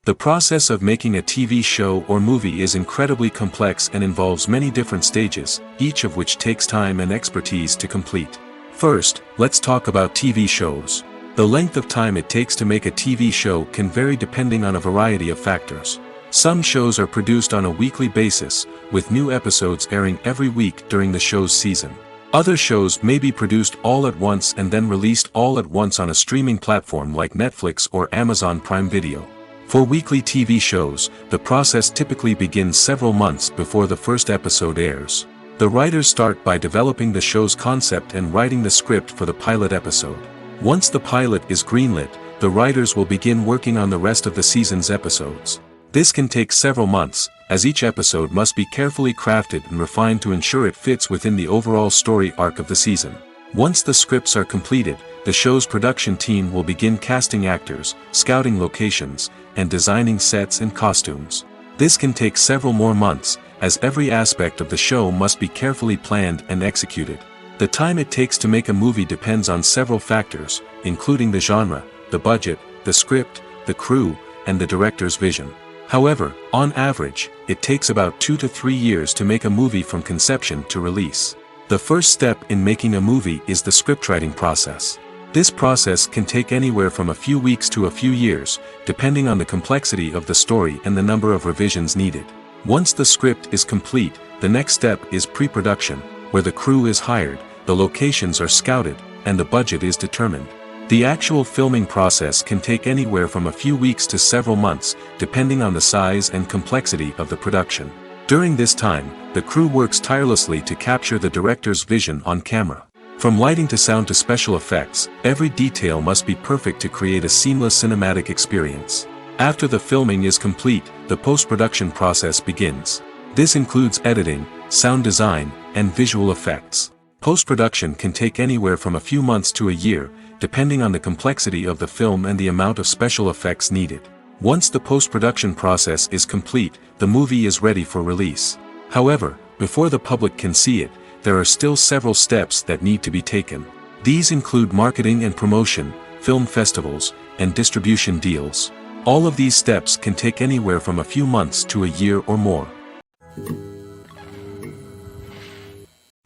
The process of making a TV show or movie is incredibly complex and involves many different stages, each of which takes time and expertise to complete. First, let's talk about TV shows. The length of time it takes to make a TV show can vary depending on a variety of factors. Some shows are produced on a weekly basis, with new episodes airing every week during the show's season. Other shows may be produced all at once and then released all at once on a streaming platform like Netflix or Amazon Prime Video. For weekly TV shows, the process typically begins several months before the first episode airs. The writers start by developing the show's concept and writing the script for the pilot episode. Once the pilot is greenlit, the writers will begin working on the rest of the season's episodes. This can take several months, as each episode must be carefully crafted and refined to ensure it fits within the overall story arc of the season. Once the scripts are completed, the show's production team will begin casting actors, scouting locations, and designing sets and costumes. This can take several more months, as every aspect of the show must be carefully planned and executed. The time it takes to make a movie depends on several factors, including the genre, the budget, the script, the crew, and the director's vision. However, on average, it takes about 2 to 3 years to make a movie from conception to release. The first step in making a movie is the scriptwriting process. This process can take anywhere from a few weeks to a few years, depending on the complexity of the story and the number of revisions needed. Once the script is complete, the next step is pre-production, where the crew is hired, the locations are scouted, and the budget is determined. The actual filming process can take anywhere from a few weeks to several months, depending on the size and complexity of the production. During this time, the crew works tirelessly to capture the director's vision on camera. From lighting to sound to special effects, every detail must be perfect to create a seamless cinematic experience. After the filming is complete, the post-production process begins. This includes editing, sound design, and visual effects. Post-production can take anywhere from a few months to a year, depending on the complexity of the film and the amount of special effects needed. Once the post-production process is complete, the movie is ready for release. However, before the public can see it, there are still several steps that need to be taken. These include marketing and promotion, film festivals, and distribution deals. All of these steps can take anywhere from a few months to a year or more.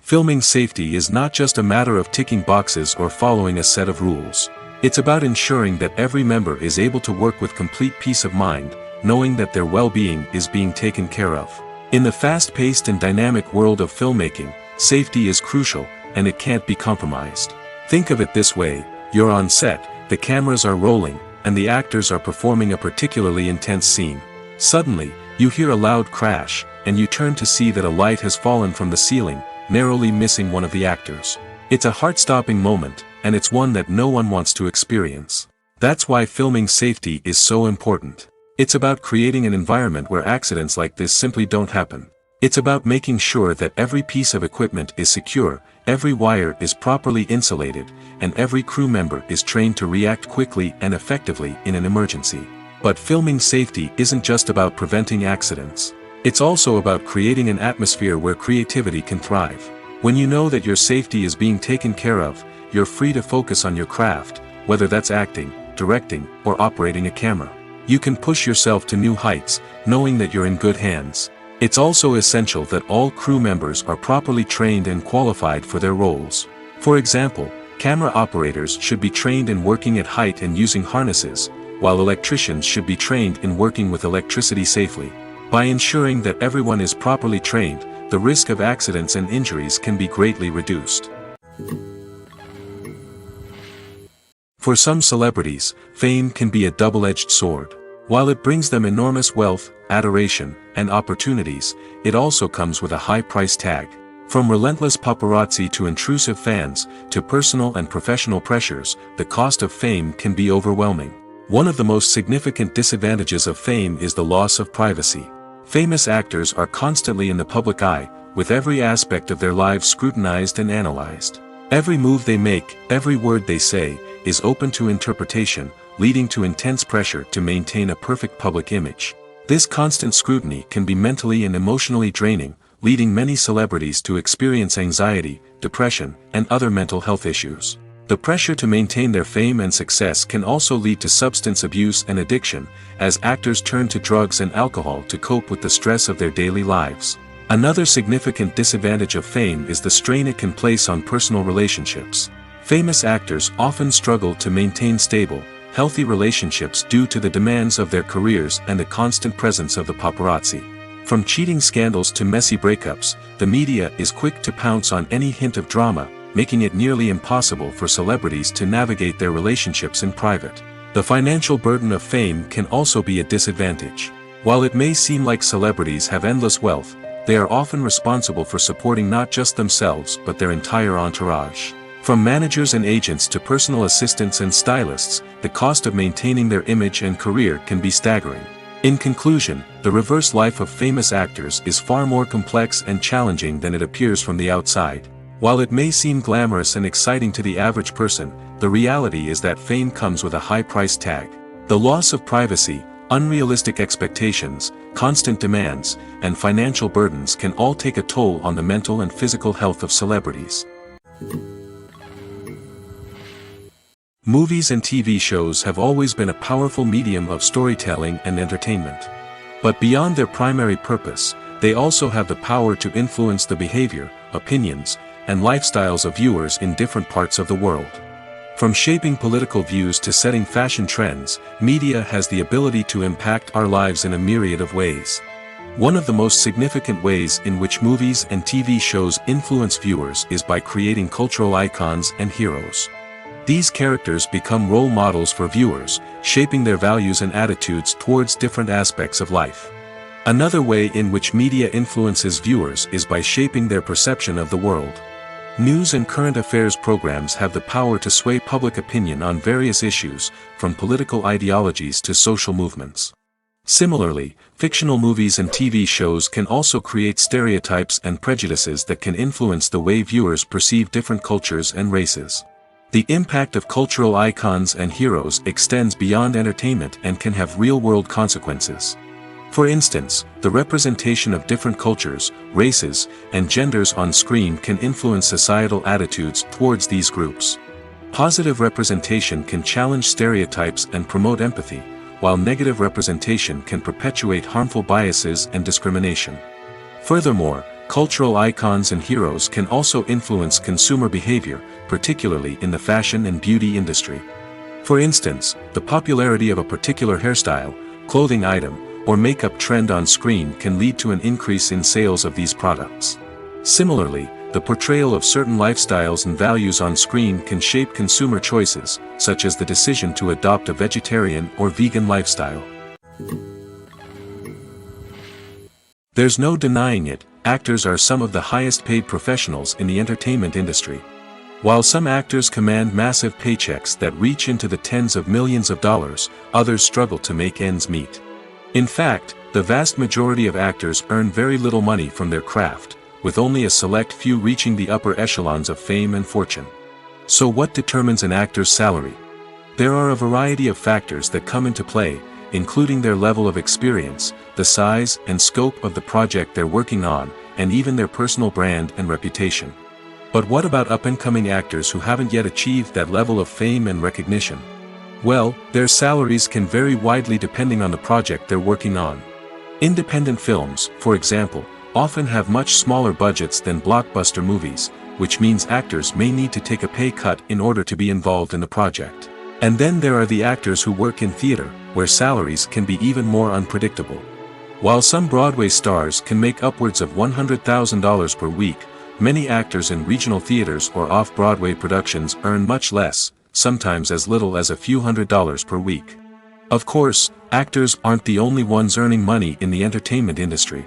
Filming safety is not just a matter of ticking boxes or following a set of rules. It's about ensuring that every member is able to work with complete peace of mind, knowing that their well-being is being taken care of. In the fast-paced and dynamic world of filmmaking, safety is crucial, and it can't be compromised. Think of it this way: you're on set, the cameras are rolling, and the actors are performing a particularly intense scene. Suddenly, you hear a loud crash, and you turn to see that a light has fallen from the ceiling, narrowly missing one of the actors. It's a heart-stopping moment, and it's one that no one wants to experience. That's why filming safety is so important. It's about creating an environment where accidents like this simply don't happen. It's about making sure that every piece of equipment is secure, every wire is properly insulated, and every crew member is trained to react quickly and effectively in an emergency. But filming safety isn't just about preventing accidents. It's also about creating an atmosphere where creativity can thrive. When you know that your safety is being taken care of, you're free to focus on your craft, whether that's acting, directing, or operating a camera. You can push yourself to new heights, knowing that you're in good hands. It's also essential that all crew members are properly trained and qualified for their roles. For example, camera operators should be trained in working at height and using harnesses, while electricians should be trained in working with electricity safely. By ensuring that everyone is properly trained, the risk of accidents and injuries can be greatly reduced. For some celebrities, fame can be a double-edged sword. While it brings them enormous wealth, adoration, and opportunities, it also comes with a high price tag. From relentless paparazzi to intrusive fans, to personal and professional pressures, the cost of fame can be overwhelming. One of the most significant disadvantages of fame is the loss of privacy. Famous actors are constantly in the public eye, with every aspect of their lives scrutinized and analyzed. Every move they make, every word they say, is open to interpretation, leading to intense pressure to maintain a perfect public image. This constant scrutiny can be mentally and emotionally draining, leading many celebrities to experience anxiety, depression, and other mental health issues. The pressure to maintain their fame and success can also lead to substance abuse and addiction, as actors turn to drugs and alcohol to cope with the stress of their daily lives. Another significant disadvantage of fame is the strain it can place on personal relationships. Famous actors often struggle to maintain stable, healthy relationships due to the demands of their careers and the constant presence of the paparazzi. From cheating scandals to messy breakups, the media is quick to pounce on any hint of drama, making it nearly impossible for celebrities to navigate their relationships in private. The financial burden of fame can also be a disadvantage. While it may seem like celebrities have endless wealth, they are often responsible for supporting not just themselves but their entire entourage. From managers and agents to personal assistants and stylists, the cost of maintaining their image and career can be staggering. In conclusion, the reverse life of famous actors is far more complex and challenging than it appears from the outside. While it may seem glamorous and exciting to the average person, the reality is that fame comes with a high price tag. The loss of privacy, unrealistic expectations, constant demands, and financial burdens can all take a toll on the mental and physical health of celebrities. Movies and TV shows have always been a powerful medium of storytelling and entertainment. But beyond their primary purpose, they also have the power to influence the behavior, opinions, and lifestyles of viewers in different parts of the world. From shaping political views to setting fashion trends, media has the ability to impact our lives in a myriad of ways. One of the most significant ways in which movies and TV shows influence viewers is by creating cultural icons and heroes. These characters become role models for viewers, shaping their values and attitudes towards different aspects of life. Another way in which media influences viewers is by shaping their perception of the world. News and current affairs programs have the power to sway public opinion on various issues, from political ideologies to social movements. Similarly, fictional movies and TV shows can also create stereotypes and prejudices that can influence the way viewers perceive different cultures and races. The impact of cultural icons and heroes extends beyond entertainment and can have real-world consequences. For instance, the representation of different cultures, races, and genders on screen can influence societal attitudes towards these groups. Positive representation can challenge stereotypes and promote empathy, while negative representation can perpetuate harmful biases and discrimination. Furthermore, cultural icons and heroes can also influence consumer behavior, particularly in the fashion and beauty industry. For instance, the popularity of a particular hairstyle, clothing item, or makeup trend on screen can lead to an increase in sales of these products. Similarly, the portrayal of certain lifestyles and values on screen can shape consumer choices, such as the decision to adopt a vegetarian or vegan lifestyle. There's no denying it, actors are some of the highest paid professionals in the entertainment industry. While some actors command massive paychecks that reach into the tens of millions of dollars, others struggle to make ends meet. In fact, the vast majority of actors earn very little money from their craft, with only a select few reaching the upper echelons of fame and fortune. So what determines an actor's salary? There are a variety of factors that come into play, including their level of experience, the size and scope of the project they're working on, and even their personal brand and reputation. But what about up-and-coming actors who haven't yet achieved that level of fame and recognition? Well, their salaries can vary widely depending on the project they're working on. Independent films, for example, often have much smaller budgets than blockbuster movies, which means actors may need to take a pay cut in order to be involved in the project. And then there are the actors who work in theater, where salaries can be even more unpredictable. While some Broadway stars can make upwards of $100,000 per week, many actors in regional theaters or off-Broadway productions earn much less, sometimes as little as a few $100s per week. Of course, actors aren't the only ones earning money in the entertainment industry.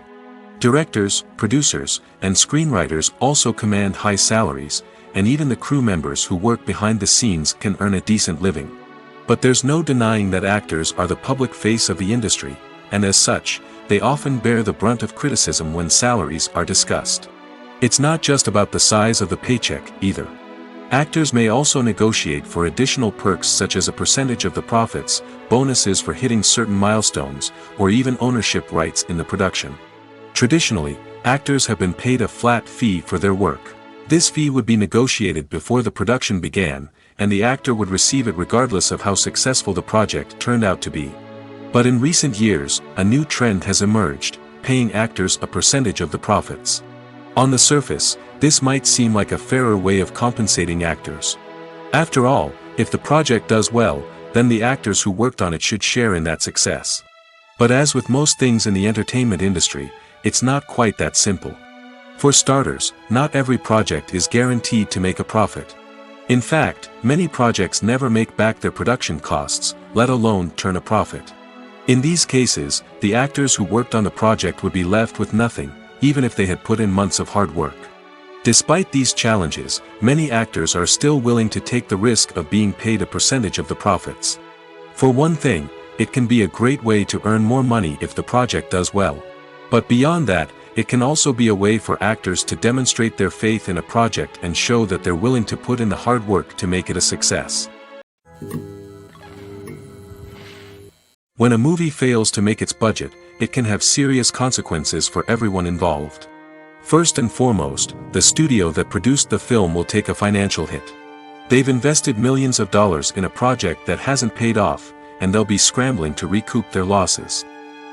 Directors, producers, and screenwriters also command high salaries, and even the crew members who work behind the scenes can earn a decent living. But there's no denying that actors are the public face of the industry, and as such, they often bear the brunt of criticism when salaries are discussed. It's not just about the size of the paycheck, either. Actors may also negotiate for additional perks such as a percentage of the profits, bonuses for hitting certain milestones, or even ownership rights in the production. Traditionally, actors have been paid a flat fee for their work. This fee would be negotiated before the production began, and the actor would receive it regardless of how successful the project turned out to be. But in recent years, a new trend has emerged, paying actors a percentage of the profits. On the surface, this might seem like a fairer way of compensating actors. After all, if the project does well, then the actors who worked on it should share in that success. But as with most things in the entertainment industry, it's not quite that simple. For starters, not every project is guaranteed to make a profit. In fact, many projects never make back their production costs, let alone turn a profit. In these cases, the actors who worked on the project would be left with nothing, even if they had put in months of hard work. Despite these challenges, many actors are still willing to take the risk of being paid a percentage of the profits. For one thing, it can be a great way to earn more money if the project does well. But beyond that, it can also be a way for actors to demonstrate their faith in a project and show that they're willing to put in the hard work to make it a success. When a movie fails to make its budget, it can have serious consequences for everyone involved. First and foremost, the studio that produced the film will take a financial hit. They've invested millions of dollars in a project that hasn't paid off, and they'll be scrambling to recoup their losses.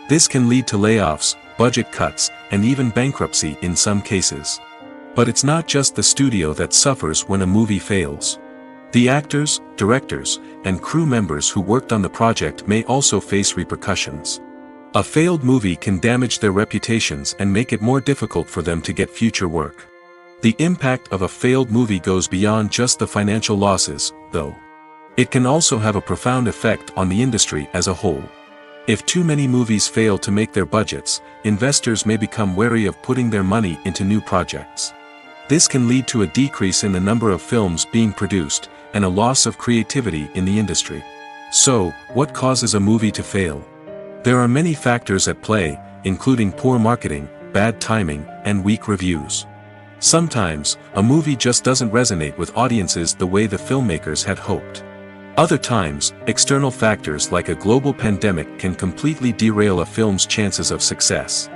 This can lead to layoffs, budget cuts, and even bankruptcy in some cases. But it's not just the studio that suffers when a movie fails. The actors, directors, and crew members who worked on the project may also face repercussions. A failed movie can damage their reputations and make it more difficult for them to get future work. The impact of a failed movie goes beyond just the financial losses, though. It can also have a profound effect on the industry as a whole. If too many movies fail to make their budgets, investors may become wary of putting their money into new projects. This can lead to a decrease in the number of films being produced, and a loss of creativity in the industry. So, what causes a movie to fail? There are many factors at play, including poor marketing, bad timing, and weak reviews. Sometimes, a movie just doesn't resonate with audiences the way the filmmakers had hoped. Other times, external factors like a global pandemic can completely derail a film's chances of success.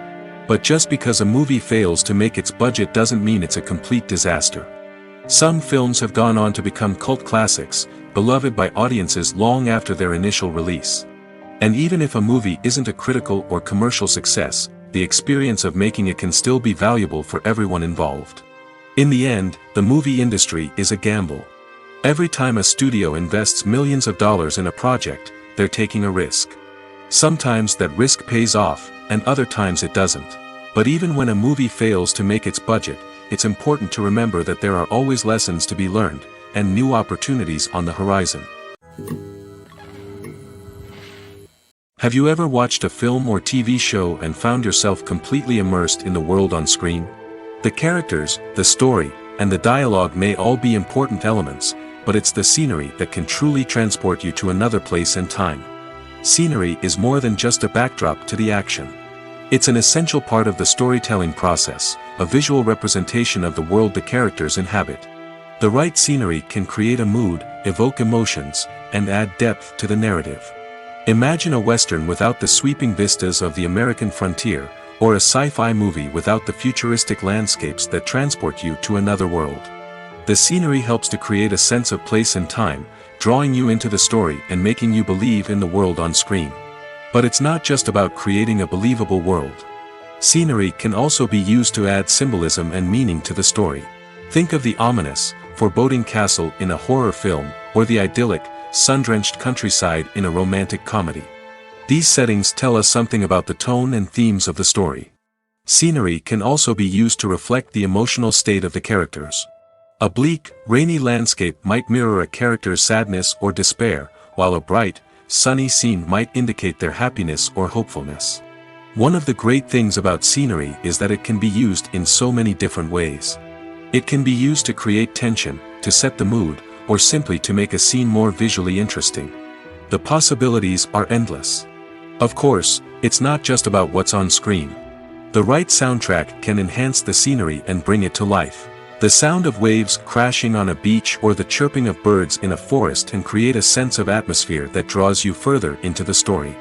But just because a movie fails to make its budget doesn't mean it's a complete disaster. Some films have gone on to become cult classics, beloved by audiences long after their initial release. And even if a movie isn't a critical or commercial success, the experience of making it can still be valuable for everyone involved. In the end, the movie industry is a gamble. Every time a studio invests millions of dollars in a project, they're taking a risk. Sometimes that risk pays off, and other times it doesn't. But even when a movie fails to make its budget, it's important to remember that there are always lessons to be learned, and new opportunities on the horizon. Have you ever watched a film or TV show and found yourself completely immersed in the world on screen? The characters, the story, and the dialogue may all be important elements, but it's the scenery that can truly transport you to another place and time. Scenery is more than just a backdrop to the action. It's an essential part of the storytelling process, a visual representation of the world the characters inhabit. The right scenery can create a mood, evoke emotions, and add depth to the narrative. Imagine a Western without the sweeping vistas of the American frontier, or a sci-fi movie without the futuristic landscapes that transport you to another world. The scenery helps to create a sense of place and time, drawing you into the story and making you believe in the world on screen. But it's not just about creating a believable world. Scenery can also be used to add symbolism and meaning to the story. Think of the ominous, foreboding castle in a horror film, or the idyllic, sun-drenched countryside in a romantic comedy. These settings tell us something about the tone and themes of the story. Scenery can also be used to reflect the emotional state of the characters. A bleak, rainy landscape might mirror a character's sadness or despair, while a bright, sunny scene might indicate their happiness or hopefulness. One of the great things about scenery is that it can be used in so many different ways. It can be used to create tension, to set the mood, or simply to make a scene more visually interesting. The possibilities are endless. Of course, it's not just about what's on screen. The right soundtrack can enhance the scenery and bring it to life. The sound of waves crashing on a beach or the chirping of birds in a forest can create a sense of atmosphere that draws you further into the story.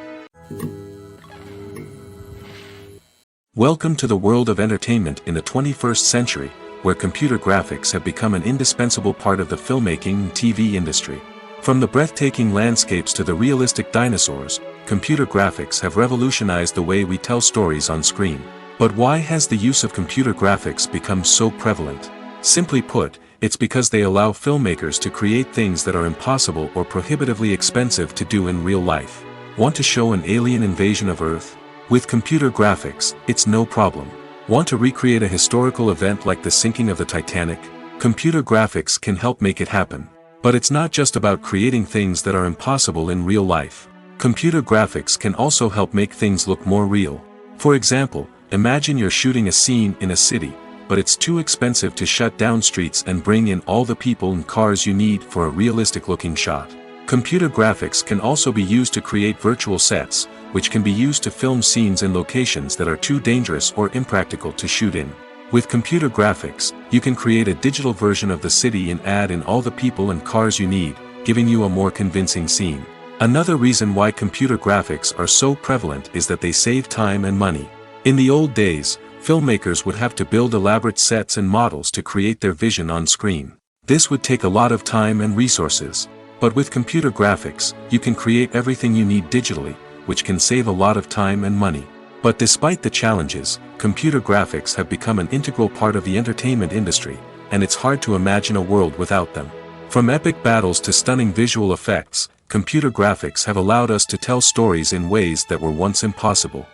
Welcome to the world of entertainment in the 21st century, where computer graphics have become an indispensable part of the filmmaking and TV industry. From the breathtaking landscapes to the realistic dinosaurs, computer graphics have revolutionized the way we tell stories on screen. But why has the use of computer graphics become so prevalent? Simply put, it's because they allow filmmakers to create things that are impossible or prohibitively expensive to do in real life. Want to show an alien invasion of Earth? With computer graphics, it's no problem. Want to recreate a historical event like the sinking of the Titanic? Computer graphics can help make it happen. But it's not just about creating things that are impossible in real life. Computer graphics can also help make things look more real. For example, imagine you're shooting a scene in a city, but it's too expensive to shut down streets and bring in all the people and cars you need for a realistic-looking shot. Computer graphics can also be used to create virtual sets, which can be used to film scenes in locations that are too dangerous or impractical to shoot in. With computer graphics, you can create a digital version of the city and add in all the people and cars you need, giving you a more convincing scene. Another reason why computer graphics are so prevalent is that they save time and money. In the old days, filmmakers would have to build elaborate sets and models to create their vision on screen. This would take a lot of time and resources. But with computer graphics, you can create everything you need digitally, which can save a lot of time and money. But despite the challenges, computer graphics have become an integral part of the entertainment industry, and it's hard to imagine a world without them. From epic battles to stunning visual effects, computer graphics have allowed us to tell stories in ways that were once impossible.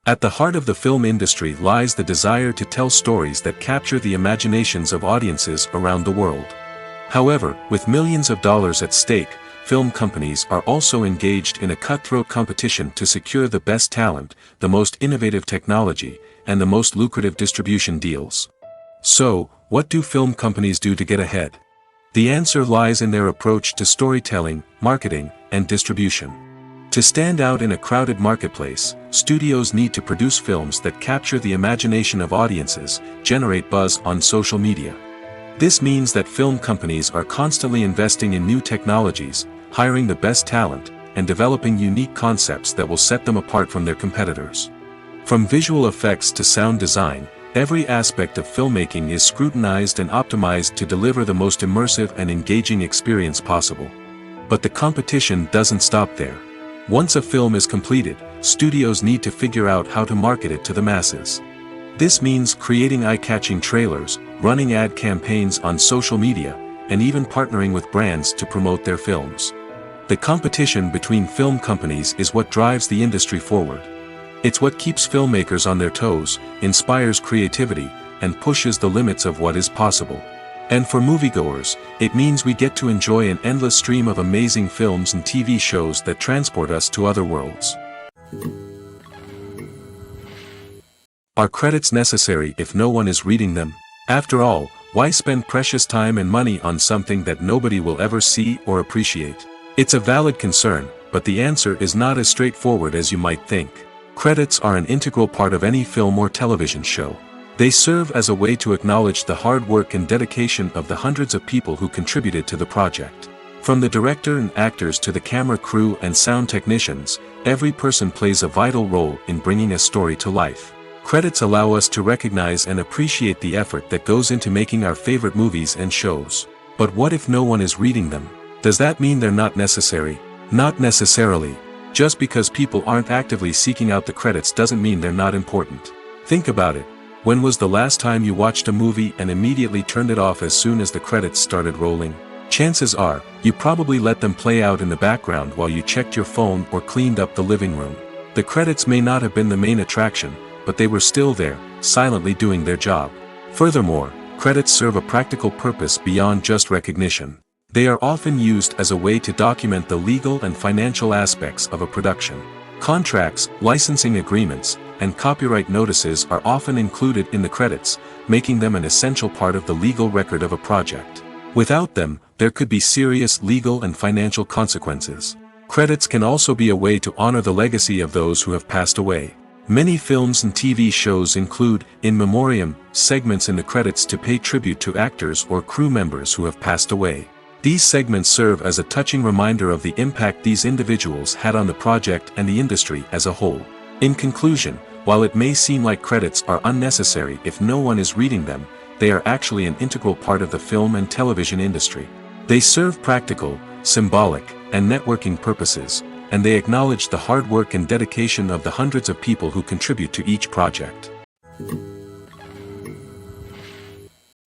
At the heart of the film industry lies the desire to tell stories that capture the imaginations of audiences around the world. However, with millions of dollars at stake, film companies are also engaged in a cutthroat competition to secure the best talent, the most innovative technology, and the most lucrative distribution deals. So, what do film companies do to get ahead? The answer lies in their approach to storytelling, marketing, and distribution. To stand out in a crowded marketplace, studios need to produce films that capture the imagination of audiences, generate buzz on social media. This means that film companies are constantly investing in new technologies, hiring the best talent, and developing unique concepts that will set them apart from their competitors. From visual effects to sound design, every aspect of filmmaking is scrutinized and optimized to deliver the most immersive and engaging experience possible. But the competition doesn't stop there. Once a film is completed, studios need to figure out how to market it to the masses. This means creating eye-catching trailers, running ad campaigns on social media, and even partnering with brands to promote their films. The competition between film companies is what drives the industry forward. It's what keeps filmmakers on their toes, inspires creativity, and pushes the limits of what is possible. And for moviegoers, it means we get to enjoy an endless stream of amazing films and TV shows that transport us to other worlds. Are credits necessary if no one is reading them? After all, why spend precious time and money on something that nobody will ever see or appreciate? It's a valid concern, but the answer is not as straightforward as you might think. Credits are an integral part of any film or television show. They serve as a way to acknowledge the hard work and dedication of the hundreds of people who contributed to the project. From the director and actors to the camera crew and sound technicians, every person plays a vital role in bringing a story to life. Credits allow us to recognize and appreciate the effort that goes into making our favorite movies and shows. But what if no one is reading them? Does that mean they're not necessary? Not necessarily. Just because people aren't actively seeking out the credits doesn't mean they're not important. Think about it. When was the last time you watched a movie and immediately turned it off as soon as the credits started rolling? Chances are, you probably let them play out in the background while you checked your phone or cleaned up the living room. The credits may not have been the main attraction, but they were still there, silently doing their job. Furthermore, credits serve a practical purpose beyond just recognition. They are often used as a way to document the legal and financial aspects of a production. Contracts, licensing agreements, and copyright notices are often included in the credits, making them an essential part of the legal record of a project. Without them, there could be serious legal and financial consequences. Credits can also be a way to honor the legacy of those who have passed away. Many films and TV shows include, in memoriam, segments in the credits to pay tribute to actors or crew members who have passed away. These segments serve as a touching reminder of the impact these individuals had on the project and the industry as a whole. In conclusion, while it may seem like credits are unnecessary if no one is reading them, they are actually an integral part of the film and television industry. They serve practical, symbolic, and networking purposes, and they acknowledge the hard work and dedication of the hundreds of people who contribute to each project.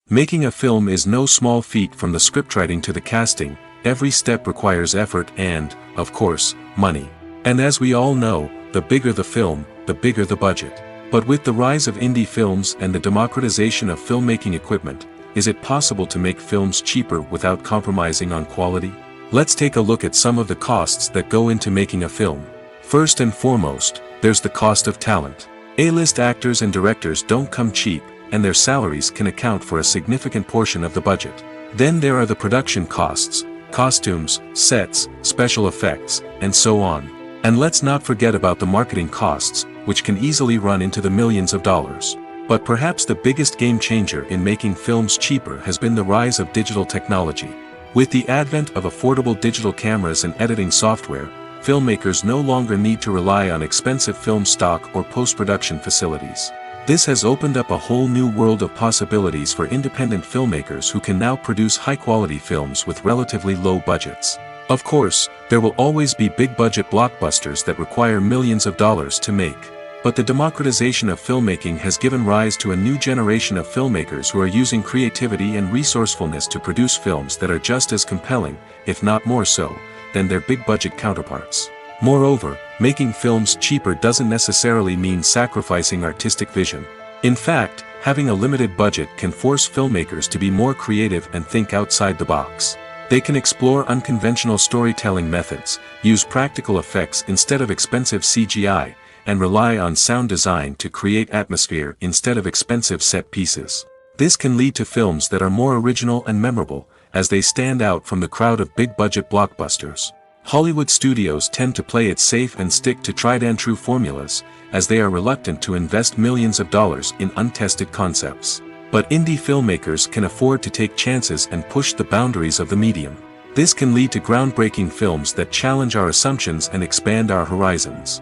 Making a film is no small feat. From the scriptwriting to the casting, every step requires effort and, of course, money. And as we all know, the bigger the film, the bigger the budget. But with the rise of indie films and the democratization of filmmaking equipment, is it possible to make films cheaper without compromising on quality? Let's take a look at some of the costs that go into making a film. First and foremost, there's the cost of talent. A-list actors and directors don't come cheap, and their salaries can account for a significant portion of the budget. Then there are the production costs, costumes, sets, special effects, and so on. And let's not forget about the marketing costs, which can easily run into the millions of dollars. But perhaps the biggest game changer in making films cheaper has been the rise of digital technology. With the advent of affordable digital cameras and editing software, filmmakers no longer need to rely on expensive film stock or post-production facilities. This has opened up a whole new world of possibilities for independent filmmakers who can now produce high-quality films with relatively low budgets. Of course, there will always be big-budget blockbusters that require millions of dollars to make. But the democratization of filmmaking has given rise to a new generation of filmmakers who are using creativity and resourcefulness to produce films that are just as compelling, if not more so, than their big-budget counterparts. Moreover, making films cheaper doesn't necessarily mean sacrificing artistic vision. In fact, having a limited budget can force filmmakers to be more creative and think outside the box. They can explore unconventional storytelling methods, use practical effects instead of expensive CGI, and rely on sound design to create atmosphere instead of expensive set pieces. This can lead to films that are more original and memorable, as they stand out from the crowd of big-budget blockbusters. Hollywood studios tend to play it safe and stick to tried-and-true formulas, as they are reluctant to invest millions of dollars in untested concepts. But indie filmmakers can afford to take chances and push the boundaries of the medium. This can lead to groundbreaking films that challenge our assumptions and expand our horizons.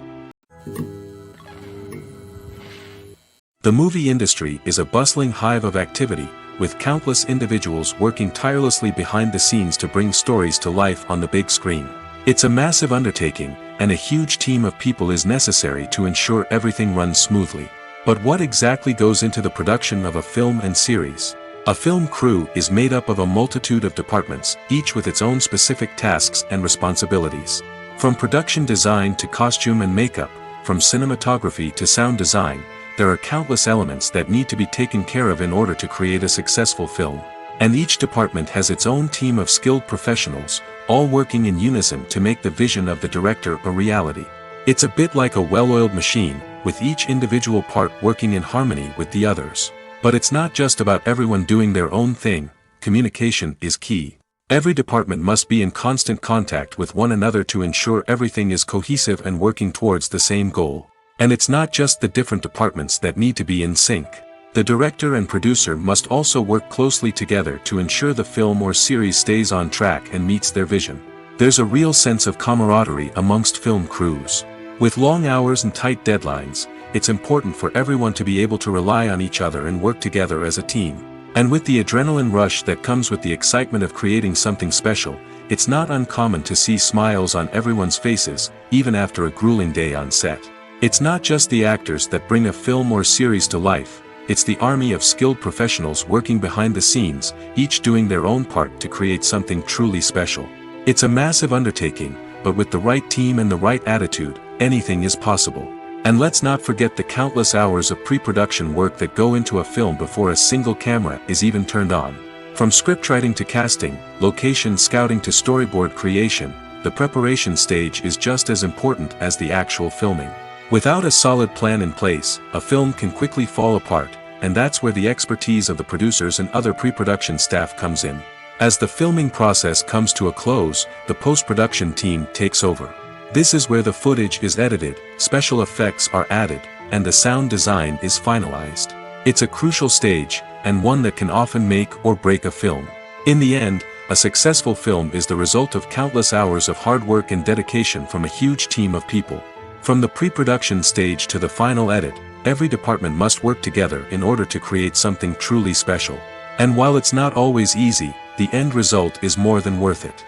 The movie industry is a bustling hive of activity, with countless individuals working tirelessly behind the scenes to bring stories to life on the big screen. It's a massive undertaking, and a huge team of people is necessary to ensure everything runs smoothly. But what exactly goes into the production of a film and series? A film crew is made up of a multitude of departments, each with its own specific tasks and responsibilities. From production design to costume and makeup, from cinematography to sound design, there are countless elements that need to be taken care of in order to create a successful film. And each department has its own team of skilled professionals, all working in unison to make the vision of the director a reality. It's a bit like a well-oiled machine, with each individual part working in harmony with the others. But it's not just about everyone doing their own thing. Communication is key. Every department must be in constant contact with one another to ensure everything is cohesive and working towards the same goal. And it's not just the different departments that need to be in sync. The director and producer must also work closely together to ensure the film or series stays on track and meets their vision. There's a real sense of camaraderie amongst film crews. With long hours and tight deadlines, it's important for everyone to be able to rely on each other and work together as a team. And with the adrenaline rush that comes with the excitement of creating something special, it's not uncommon to see smiles on everyone's faces, even after a grueling day on set. It's not just the actors that bring a film or series to life, it's the army of skilled professionals working behind the scenes, each doing their own part to create something truly special. It's a massive undertaking, but with the right team and the right attitude, anything is possible. And let's not forget the countless hours of pre-production work that go into a film before a single camera is even turned on. From scriptwriting to casting, location scouting to storyboard creation, the preparation stage is just as important as the actual filming. Without a solid plan in place, a film can quickly fall apart, and that's where the expertise of the producers and other pre-production staff comes in. As the filming process comes to a close, the post-production team takes over. This is where the footage is edited, special effects are added, and the sound design is finalized. It's a crucial stage, and one that can often make or break a film. In the end, a successful film is the result of countless hours of hard work and dedication from a huge team of people. From the pre-production stage to the final edit, every department must work together in order to create something truly special. And while it's not always easy, the end result is more than worth it.